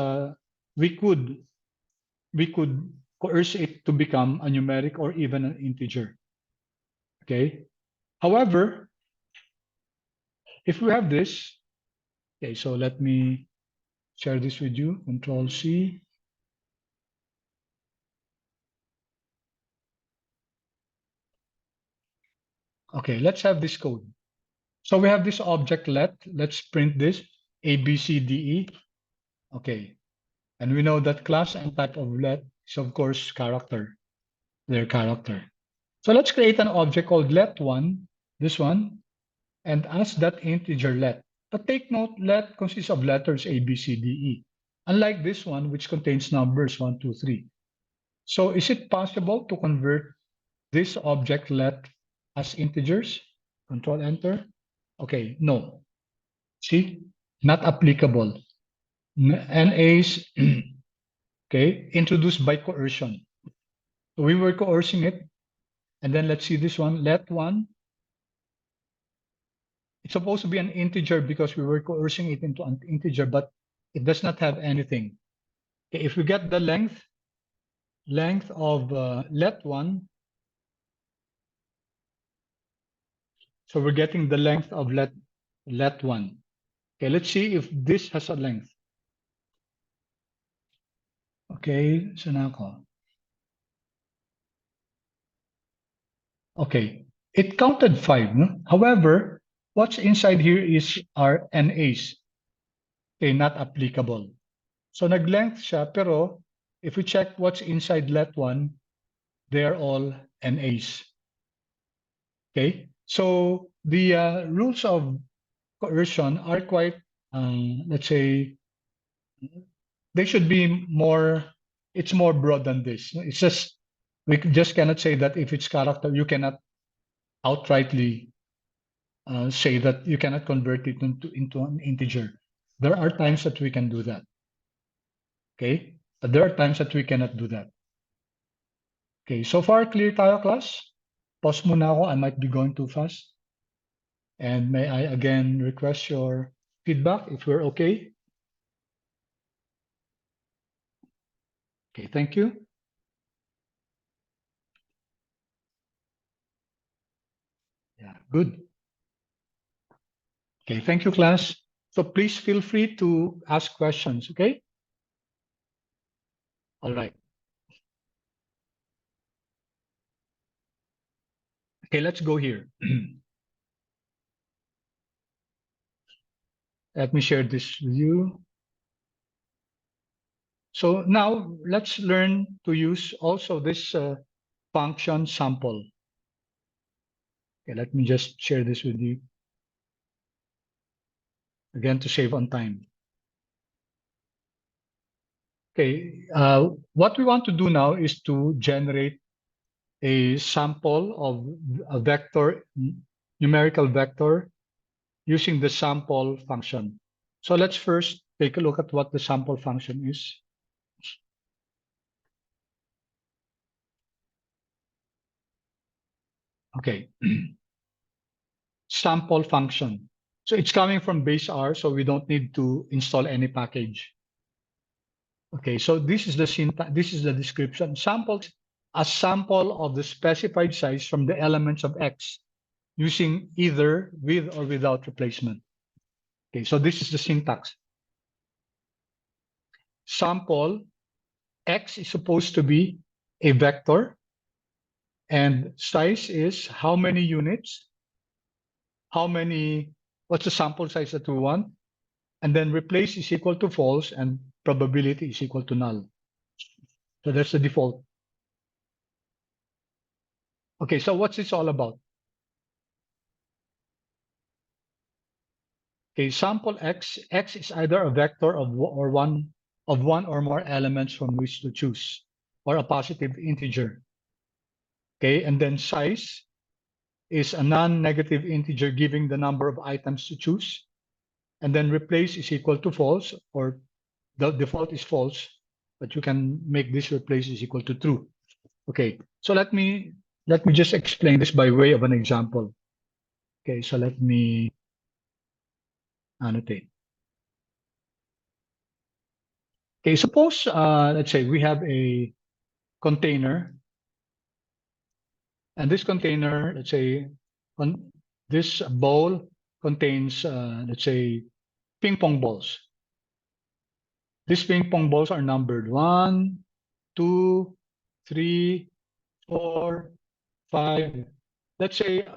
we could coerce it to become a numeric or even an integer. Okay. However, if we have this, okay, so let me share this with you. Control C. Okay, let's have this code. So we have this object let. Let's print this A, B, C, D, E. Okay. And we know that class and type of let is of course character, their character. So let's create an object called let1, this one, and ask that integer let. But take note, let consists of letters A, B, C, D, E. Unlike this one, which contains numbers 1, 2, 3. So is it possible to convert this object let as integers? Control Enter. Okay, no. See, not applicable. NAs, okay, introduced by coercion. So we were coercing it. And then let's see this one, let1. It's supposed to be an integer because we were coercing it into an integer, but it does not have anything. Okay, if we get the length of let1, so we're getting the length of let1. Okay, let's see if this has a length. Okay, so now okay, it counted 5. No? However, what's inside here is our NAs. Okay, not applicable. So nag-length siya, pero if we check what's inside let1, they are all NAs. Okay, so the rules of coercion are quite, let's say, they should be more, it's more broad than this. It's just, we just cannot say that if it's character, you cannot outrightly say that you cannot convert it into an integer. There are times that we can do that. Okay, but there are times that we cannot do that. Okay, so far clear tayo class? Pause muna ako, I might be going too fast. And may I again request your feedback if we're okay? Okay, thank you. Yeah, good. Okay, thank you, class. So please feel free to ask questions, okay? All right. Okay, let's go here. Let me share this with you. So now let's learn to use also this function sample. Okay, let me just share this with you. Again, to save on time. Okay, what we want to do now is to generate a sample of a vector, numerical vector, using the sample function. So let's first take a look at what the sample function is. Okay, sample function. So it's coming from base R, so we don't need to install any package. Okay, so this is the syntax, this is the description. Samples a sample of the specified size from the elements of X using either with or without replacement. Okay, so this is the syntax. Sample X is supposed to be a vector, and size is how many units, what's the sample size that we want, and then replace is equal to false and probability is equal to null. So that's the default. Okay, so what's this all about? Okay, sample X. X is either a vector of one or more elements from which to choose, or a positive integer. Okay, and then size is a non-negative integer giving the number of items to choose. And then replace is equal to false, or the default is false, but you can make this replace is equal to true. Okay, so let me just explain this by way of an example. Okay, so let me annotate. Okay, suppose let's say we have a container, and this container, let's say, this bowl contains let's say ping pong balls. These ping pong balls are numbered 1, 2, 3, 4, 5. Let's say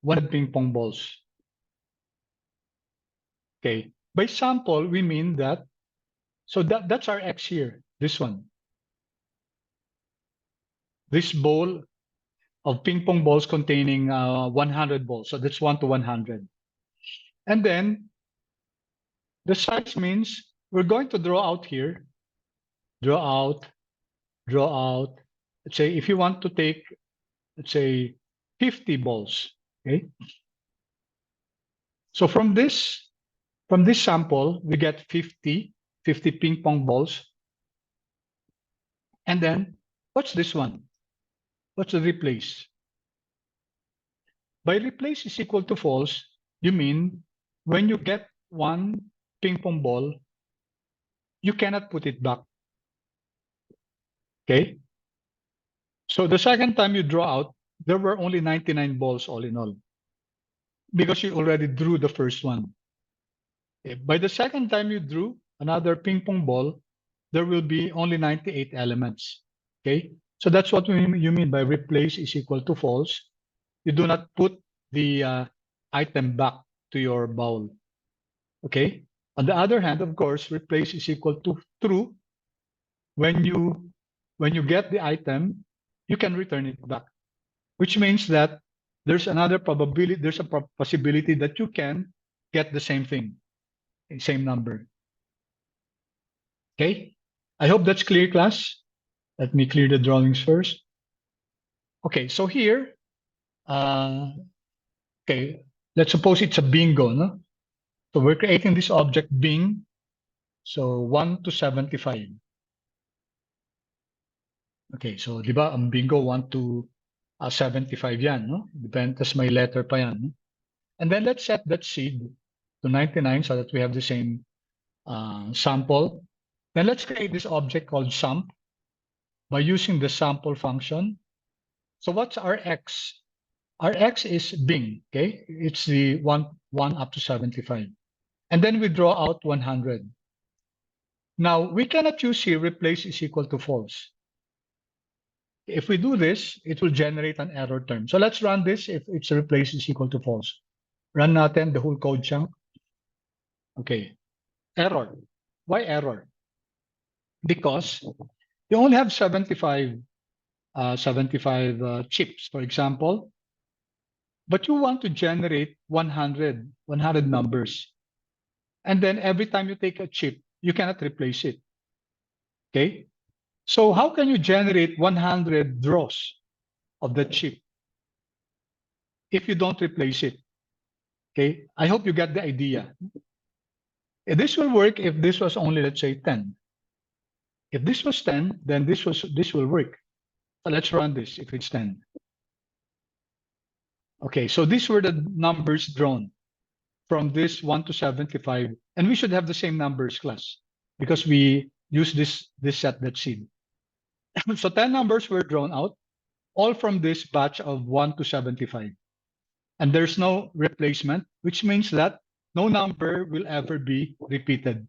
1 ping pong balls. Okay. By sample, we mean that, so that's our X here, this one. This bowl of ping pong balls containing 100 balls. So that's 1 to 100. And then the size means we're going to draw out here, draw out. Let's say if you want to take, let's say 50 balls, okay? So from this sample, we get 50 ping pong balls. And then what's this one? What's the replace? By replace is equal to false, you mean when you get 1 ping pong ball, you cannot put it back. Okay? So the second time you draw out, there were only 99 balls all in all, because you already drew the first one. Okay. By the second time you drew another ping pong ball, there will be only 98 elements. Okay? So that's what you mean by replace is equal to false. You do not put the item back to your bowl. Okay? On the other hand, of course, replace is equal to true. When you get the item, you can return it back, which means that there's another probability, there's a possibility that you can get the same thing, the same number. Okay? I hope that's clear, class. Let me clear the drawings first. Okay, so here, okay, let's suppose it's a bingo, no? So we're creating this object bing, so 1 to 75. Okay, so di ba ang bingo 1 to 75 yan, no? Depende, may letter pa yan. No? And then let's set that seed to 99 so that we have the same sample. Then let's create this object called sump by using the sample function. So what's our X? Our X is bing, okay? It's the 1 up to 75. And then we draw out 100. Now, we cannot use here replace is equal to false. If we do this, it will generate an error term. So let's run this if it's replace is equal to false. Run natin the whole code chunk. Okay. Error. Why error? Because you only have 75 chips, for example, but you want to generate 100 numbers. And then every time you take a chip, you cannot replace it. Okay? So how can you generate 100 draws of the chip if you don't replace it? Okay? I hope you get the idea. This will work if this was only, let's say, 10. If this was 10, then this will work. So let's run this if it's 10. Okay, so these were the numbers drawn from this 1 to 75. And we should have the same numbers, class, because we use this set that seed. So 10 numbers were drawn out, all from this batch of 1 to 75. And there's no replacement, which means that no number will ever be repeated.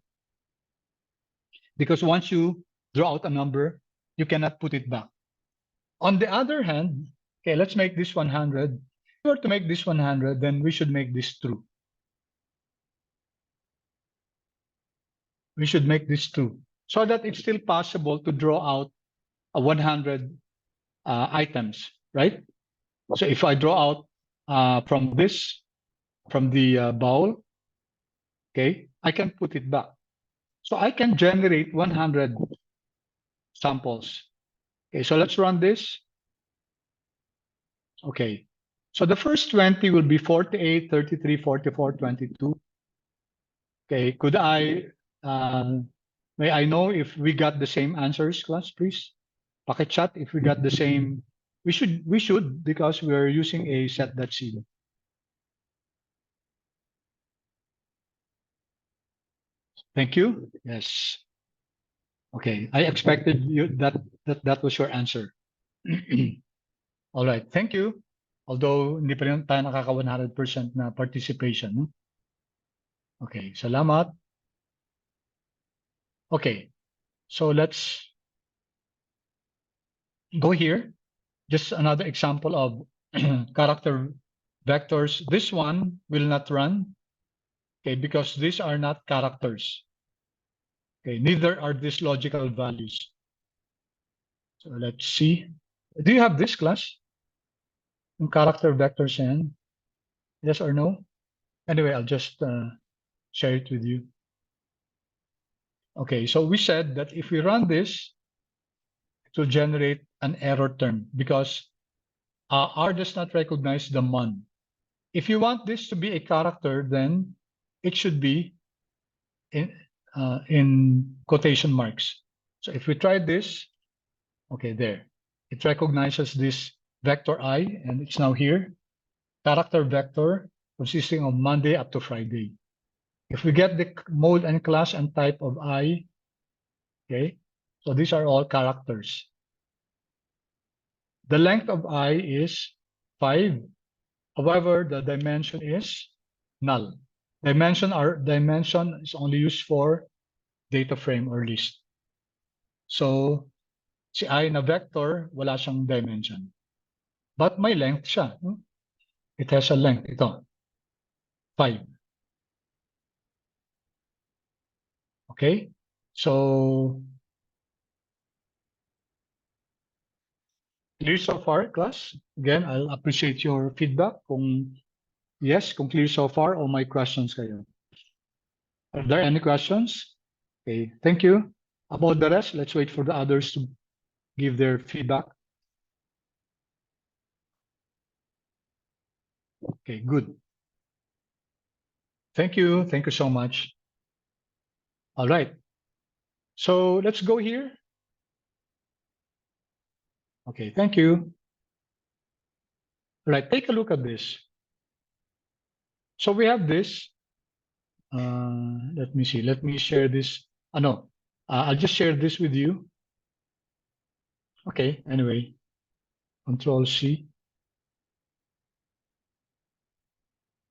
Because once you draw out a number, you cannot put it back. On the other hand, okay, let's make this 100. If we were to make this 100, then we should make this true. We should make this true so that it's still possible to draw out a 100 items, right? So if I draw out from this from the bowl, okay, I can put it back. So I can generate 100 samples. Okay, so let's run this. Okay, so the first 20 will be 48, 33, 44, 22. Okay, may I know if we got the same answers, class, please? Pakichat if we got the same. We should because we're using a set.c. Thank you. Yes. Okay, I expected that was your answer. All right, thank you. Although hindi pa rin tayo nakaka 100% na participation. No? Okay, salamat. Okay, so let's go here. Just another example of character vectors. This one will not run, okay, because these are not characters. Okay, neither are these logical values. So let's see. Do you have this, class? In character vectors and yes or no? Anyway, I'll just share it with you. Okay, so we said that if we run this, it will generate an error term because R does not recognize the mon. If you want this to be a character, then it should be in quotation marks. So if we try this, okay, there. It recognizes this vector I, and it's now here. Character vector consisting of Monday up to Friday. If we get the mode and class and type of I, okay, so these are all characters. The length of I is 5. However, the dimension is null. Dimension is only used for data frame or list. So si I na vector, wala siyang dimension. But may length siya. No? It has a length. Ito, 5. Okay? So, clear so far, class? Again, I'll appreciate your feedback. Kung yes, kung clear so far, all my questions kayo. Are there any questions? Okay, thank you. About the rest, let's wait for the others to give their feedback. Okay, good. Thank you. Thank you so much. All right. So let's go here. Okay, thank you. All right, take a look at this. So we have this. Let me see. Let me share this. No, I'll just share this with you. Okay, anyway, Control C.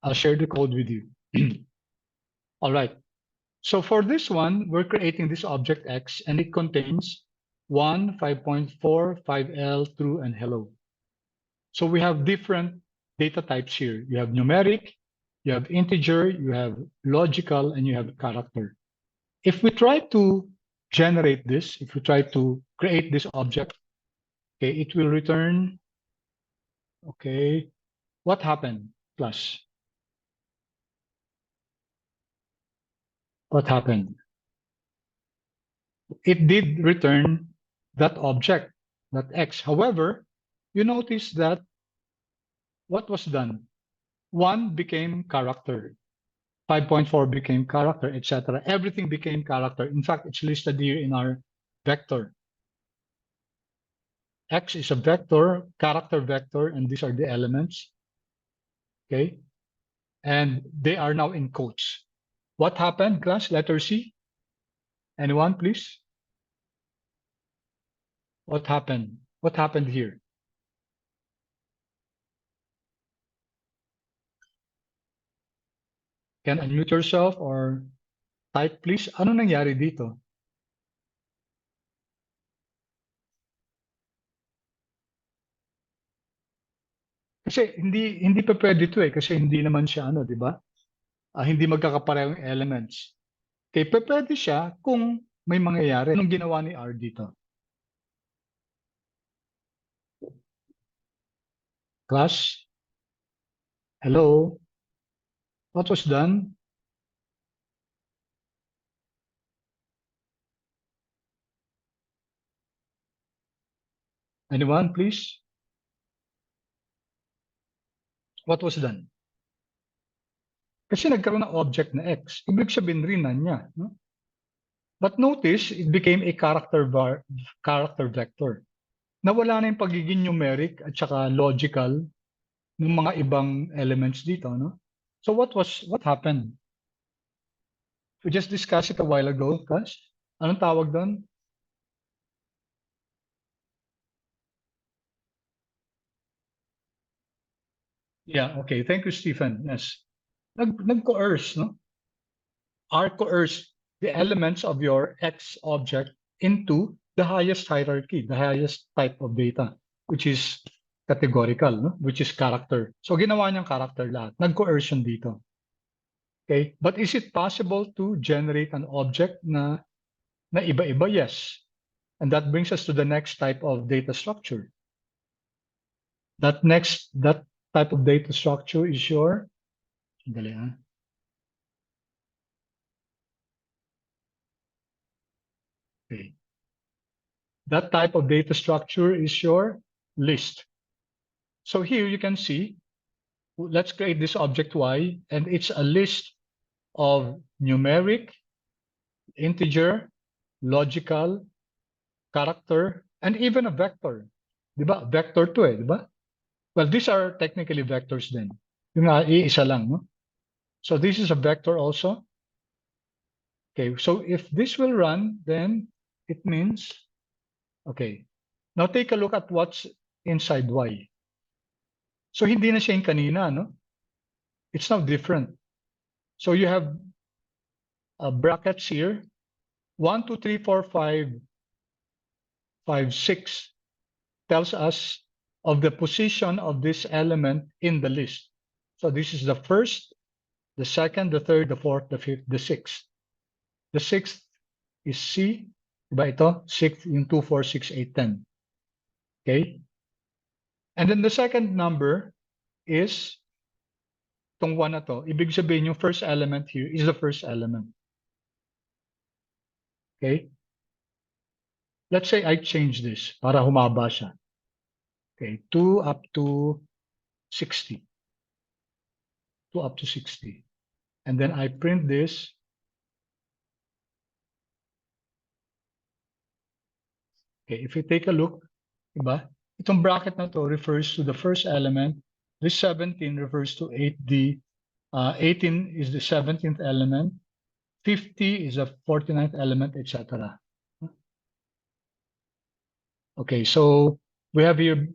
I'll share the code with you. All right. So for this one, we're creating this object X, and it contains 1, 5.4, 5L, true, and hello. So we have different data types here. You have numeric, you have integer, you have logical, and you have character. If we try to generate this, if we try to create this object, okay, it will return, okay, what happened, plus? What happened? It did return that object, that X. However, you notice that what was done? 1 became character, 5.4 became character, etc. Everything became character. In fact, it's listed here in our vector. X is a vector, character vector, and these are the elements. Okay. And they are now in quotes. What happened, class? Letter C. Anyone, please? What happened? What happened here? Can unmute yourself or type, please. Ano nangyari dito? Kasi hindi pa pwede ito kasi hindi naman siya ano, di ba? Hindi magkakapareho yung elements. Okay, pwede siya kung may mangyayari. Anong ginawa ni R dito? Class? Hello? What was done? Anyone, please? What was done? Kasi nagkaroon ng object na X. Ibig sabihin rin na niya. No? But notice, it became a character vector. Nawala na yung pagiging numeric at saka logical ng mga ibang elements dito. No? So what happened? We just discussed it a while ago, Cash. Anong tawag doon? Yeah, okay. Thank you, Stephen. Yes. Nag-coerce, no? Are coerce the elements of your X object into the highest hierarchy, the highest type of data, which is categorical, no? Which is character. So ginawa niyang character lahat. Nag-coercion dito. Okay? But is it possible to generate an object na iba-iba? Yes. And that brings us to the next type of data structure. That type of data structure is your, dali, okay. That type of data structure is your list. So here you can see, let's create this object Y, and it's a list of numeric, integer, logical, character, and even a vector. Diba? Vector to eh, diba? Well, these are technically vectors then. Yung iisa lang, no? So this is a vector also. Okay, so if this will run, then it means, okay. Now take a look at what's inside Y. So hindi na siya yung kanina, no? It's now different. So you have brackets here, 1, 2, 3, 4, 5, 5, 6 tells us of the position of this element in the list. So this is the first, the second, the third, the fourth, the fifth, the sixth. The sixth is C, diba ito? 6 yung 2, 4, 6, 8, 10. Okay? And then the second number is itong 1 na to. Ibig sabihin yung first element here is the first element. Okay? Let's say I change this para humaba siya. Okay, 2 up to 60. 2 up to 60. And then I print this. Okay, if you take a look, diba? Itong bracket na to refers to the first element. This 17 refers to 8D. 18 is the 17th element. 50 is the 49th element, etc. Okay, so we have here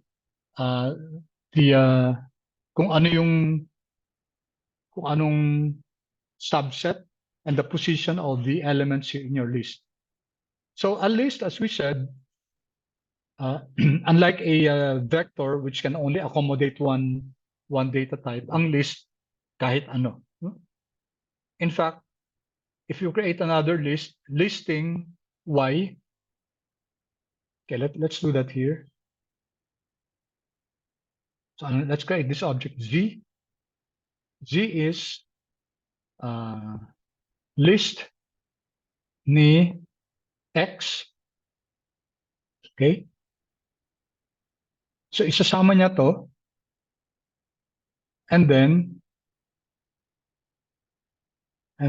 kung anong subset and the position of the elements in your list. So a list, as we said, unlike a vector which can only accommodate one data type, ang list kahit ano. In fact, if you create another list, listing Y, okay, let's do that here. So let's create this object Z. Z is list ni X. Okay? So isasama niya to. And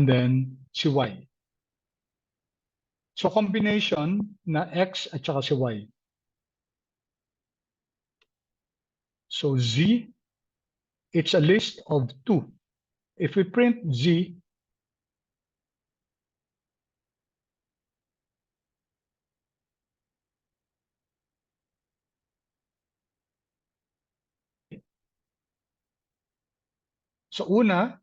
then si Y. So combination na X at saka si Y. So Z, it's a list of 2. If we print Z, so una,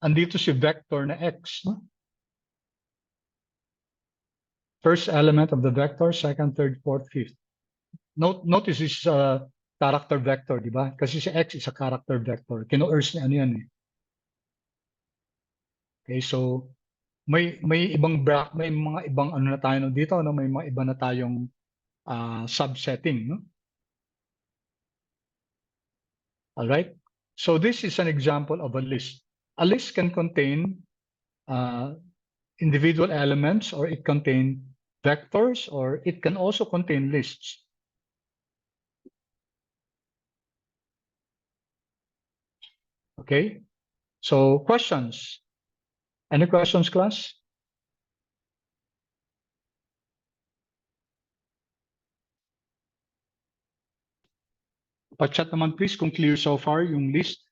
andito si vector na X. No? First element of the vector, second, third, fourth, fifth. Notice this is a character vector, di ba? Kasi si X is a character vector. Kino-erse ni ano yan eh. Okay, so may mga ibang ano na tayo dito, no? May mga iba na tayong subsetting, no? All right? So this is an example of a list. a list can contain individual elements, or it contain vectors, or it can also contain lists. Okay, so questions. Any questions, class? Pachat naman please kung clear so far yung list.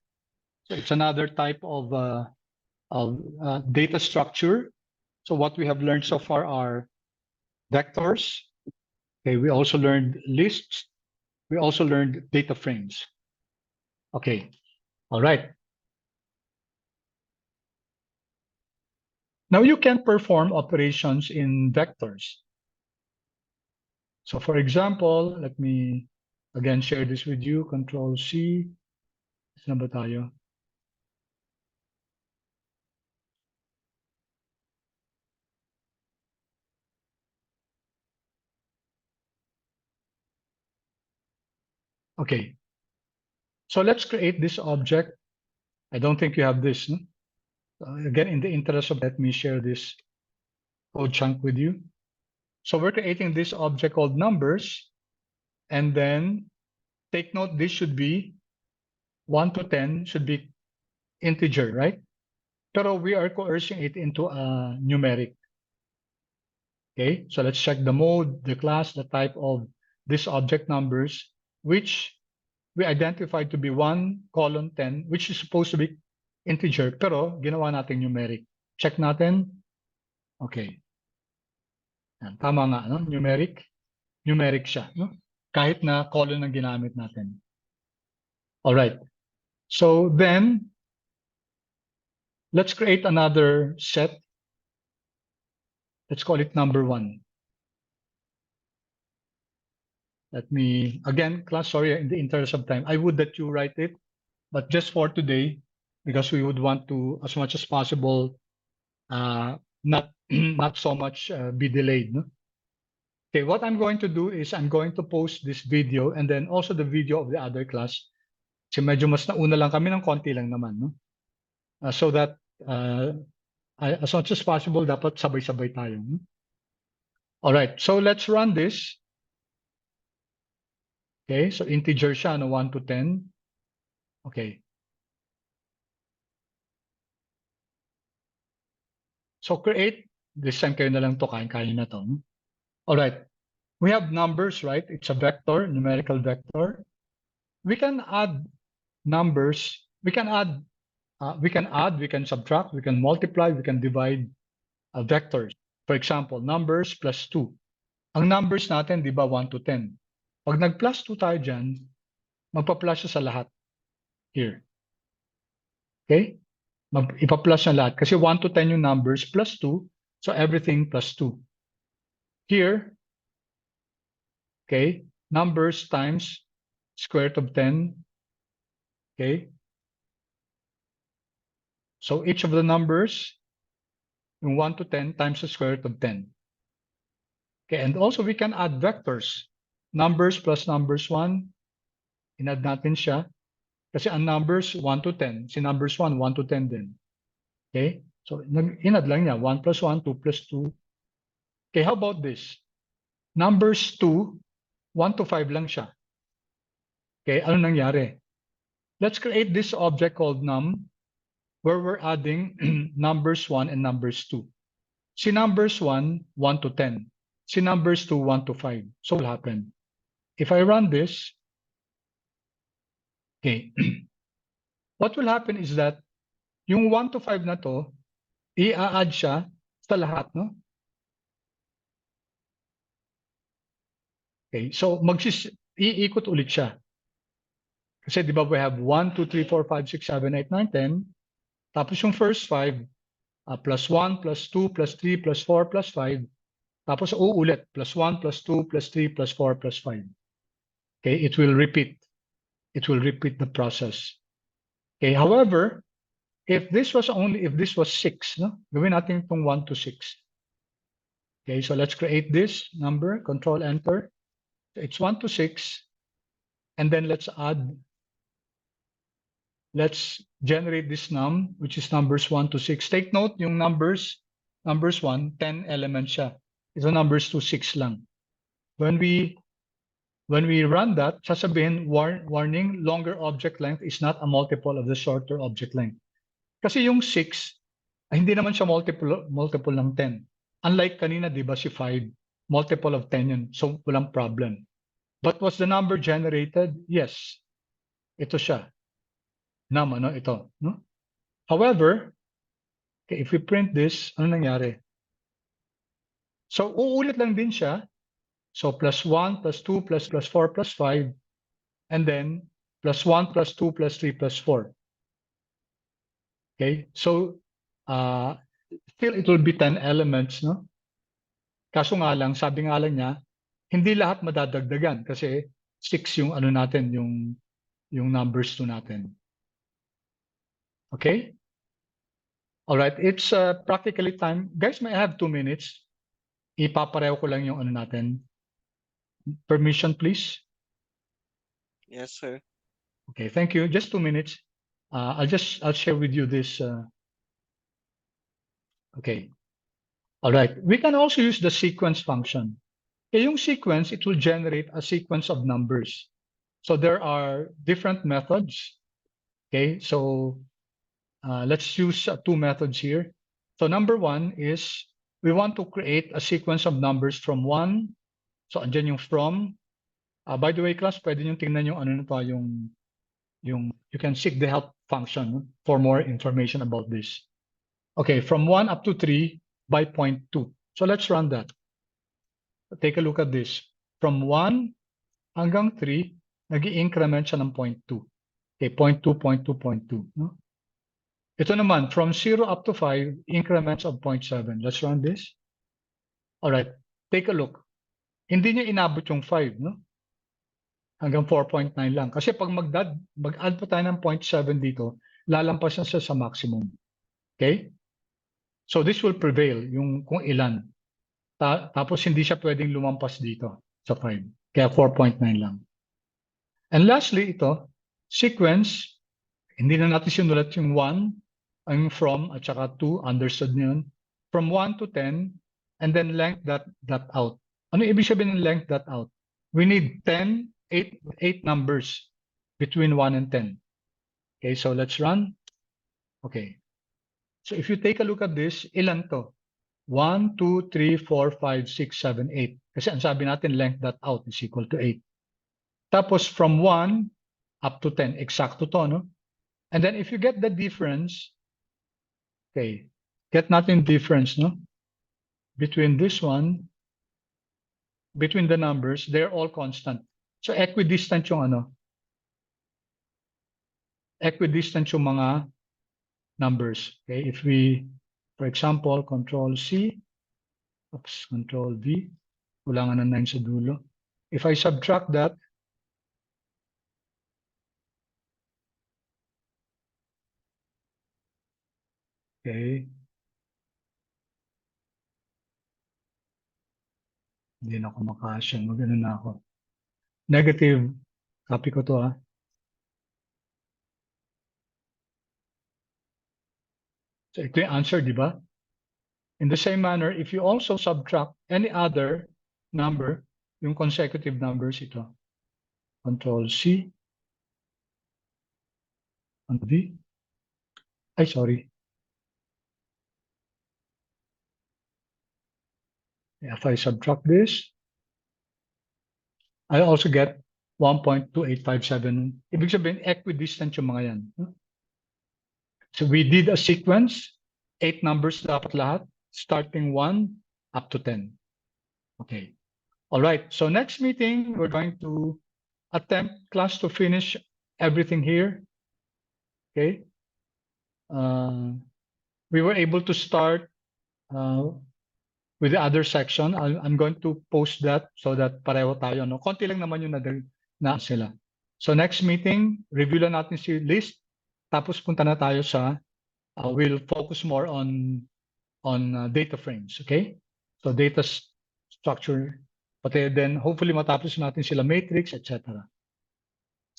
So it's another type of data structure. So what we have learned so far are vectors. Okay, we also learned lists. We also learned data frames. Okay, all right. Now you can perform operations in vectors. So for example, let me again share this with you. Control C. Saan ba tayo? Okay. So let's create this object. I don't think you have this. No? Again, in the interest of, let me share this code chunk with you. So we're creating this object called numbers, and then take note, this should be 1 to 10 should be integer, right? Pero we are coercing it into a numeric. Okay, so let's check the mode, the class, the type of this object numbers, which we identified to be 1:10, which is supposed to be integer, pero ginawa natin numeric. Check natin. Okay. Yan, tama nga, no? Numeric. Numeric siya, no? Kahit na colon ang ginamit natin. All right. So then, let's create another set. Let's call it number 1. Let me, again, class, sorry, in the interest of time, I would that you write it, but just for today, because we would want to, as much as possible, not not so much be delayed. No? Okay, what I'm going to do is I'm going to post this video and then also the video of the other class. Kasi medyo mas nauna lang kami ng konti lang naman. No? So that as much as possible, dapat sabay-sabay tayo. No? All right, so let's run this. Okay, so integer siya, no, 1 to 10. Okay. So create, this time kayo na lang to, kain-kain na to. No? All right, we have numbers, right? It's a vector, numerical vector. We can add numbers. We can add, we can subtract, we can multiply, we can divide vectors. For example, numbers plus 2. Ang numbers natin, di ba, 1 to 10. Pag nag-plus 2 tayo dyan, magpa-plus siya sa lahat. Here. Okay? Ipa-plus na lahat. Kasi 1 to 10 yung numbers plus 2. So everything plus 2. Here, okay, numbers times square root of 10. Okay? So each of the numbers, yung 1 to 10 times the square root of 10. Okay, and also we can add vectors. Numbers plus numbers 1, in-add natin siya. Kasi ang numbers 1 to 10, si numbers 1, 1 to 10 din. Okay, so in-add lang niya, 1 plus 1, 2 plus 2. Okay, how about this? Numbers 2, 1 to 5 lang siya. Okay, ano nangyari? Let's create this object called num, where we're adding numbers 1 and numbers 2. Si numbers 1, 1 to 10. Si numbers 2, 1 to 5. So what will happen? If I run this, okay, what will happen is that yung 1 to 5 na to, i-add siya sa lahat, no? Okay, so iikot ulit siya. Kasi di ba we have 1, 2, 3, 4, 5, 6, 7, 8, 9, 10. Tapos yung first 5, plus 1, plus 2, plus 3, plus 4, plus 5. Tapos uulit, plus 1, plus 2, plus 3, plus 4, plus 5. Okay, it will repeat. It will repeat the process. Okay, however, if this was 6, no? Gawin natin itong 1 to 6. Okay, so let's create this number, Control Enter. It's 1 to 6. And then let's add let's generate this num, which is numbers 1 to 6. Take note, yung numbers 1, 10 elements siya. Ito numbers 2, 6 lang. When we run that, sasabihin, warning, longer object length is not a multiple of the shorter object length. Kasi yung 6, hindi naman siya multiple ng 10. Unlike kanina, di ba, si 5, multiple of 10 yun. So, walang problem. But was the number generated? Yes. Ito siya. Num, ano, ito. No? However, okay, if we print this, ano nangyari? So, uulit lang din siya. So, plus 1, plus 2, plus 4, plus 5. And then, plus 1, plus 2, plus 3, plus 4. Okay? So, still it will be 10 elements, no? Kaso nga lang, sabi nga lang niya, hindi lahat madadagdagan kasi 6 yung ano natin, yung numbers 2 natin. Okay? All right, it's practically time. Guys, may I have 2 minutes? Ipapareho ko lang yung ano natin. Permission, please. Yes, sir. Okay, thank you. Just 2 minutes. I'll share with you this. Okay. All right. We can also use the sequence function. Okay, yung sequence, it will generate a sequence of numbers. So there are different methods. Okay, so let's use 2 methods here. So number 1 is we want to create a sequence of numbers from 1. So andyan yung from. By the way, class, pwede nyo tingnan yung ano na to, yung you can seek the help function for more information about this. Okay, from 1 up to 3 by 0.2. So let's run that. Take a look at this. From 1 hanggang 3, nag-i-increment siya ng 0.2. Okay, 0.2, 0.2, 0.2. No? Ito naman, from 0 up to 5, increments of 0.7. Let's run this. All right, take a look. Hindi niya inabot yung 5, no? Hanggang 4.9 lang. Kasi pag mag-add pa tayo ng 0.7 dito, lalampas na siya sa maximum. Okay? So this will prevail, yung kung ilan. Tapos hindi siya pwedeng lumampas dito sa 5. Kaya 4.9 lang. And lastly, ito, sequence, hindi na natin sinulat yung 1, ang from, at saka 2, understood nyo yun. From 1 to 10, and then length that out. Ano ibig sabihin ng length that out? We need 10, 8 numbers between 1 and 10. Okay, so let's run. Okay. So if you take a look at this, ilan to? 1, 2, 3, 4, 5, 6, 7, 8. Kasi ang sabi natin, length that out is equal to 8. Tapos from 1 up to 10, eksakto to, no? And then if you get the difference, okay, get natin difference, no? Between this one, between the numbers, they're all constant. So equidistant yung ano? Equidistant yung mga numbers. Okay, if we, for example, Control C, oops, Control V, kulangan ng 9 sa dulo. If I subtract that, okay, hindi na ako makasya, magano na ako. Negative, copy ko to So ito yung answer, di ba? In the same manner, if you also subtract any other number, yung consecutive numbers ito, Control C, Control V, ay sorry. If I subtract this, I also get 1.2857. Ibig sabihin, equidistant yung mga yan. So we did a sequence, 8 numbers dapat lahat, starting 1 up to 10. Okay. All right. So next meeting, we're going to attempt class to finish everything here. Okay. We were able to start with the other section. I'm going to post that so that pareho tayo. No? Konti lang naman yung na sila. So next meeting, review lang natin si list. Tapos punta na tayo sa, we'll focus more on data frames. Okay? So data structure. Pati then hopefully matapos natin sila matrix, etc.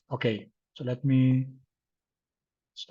Okay. So let me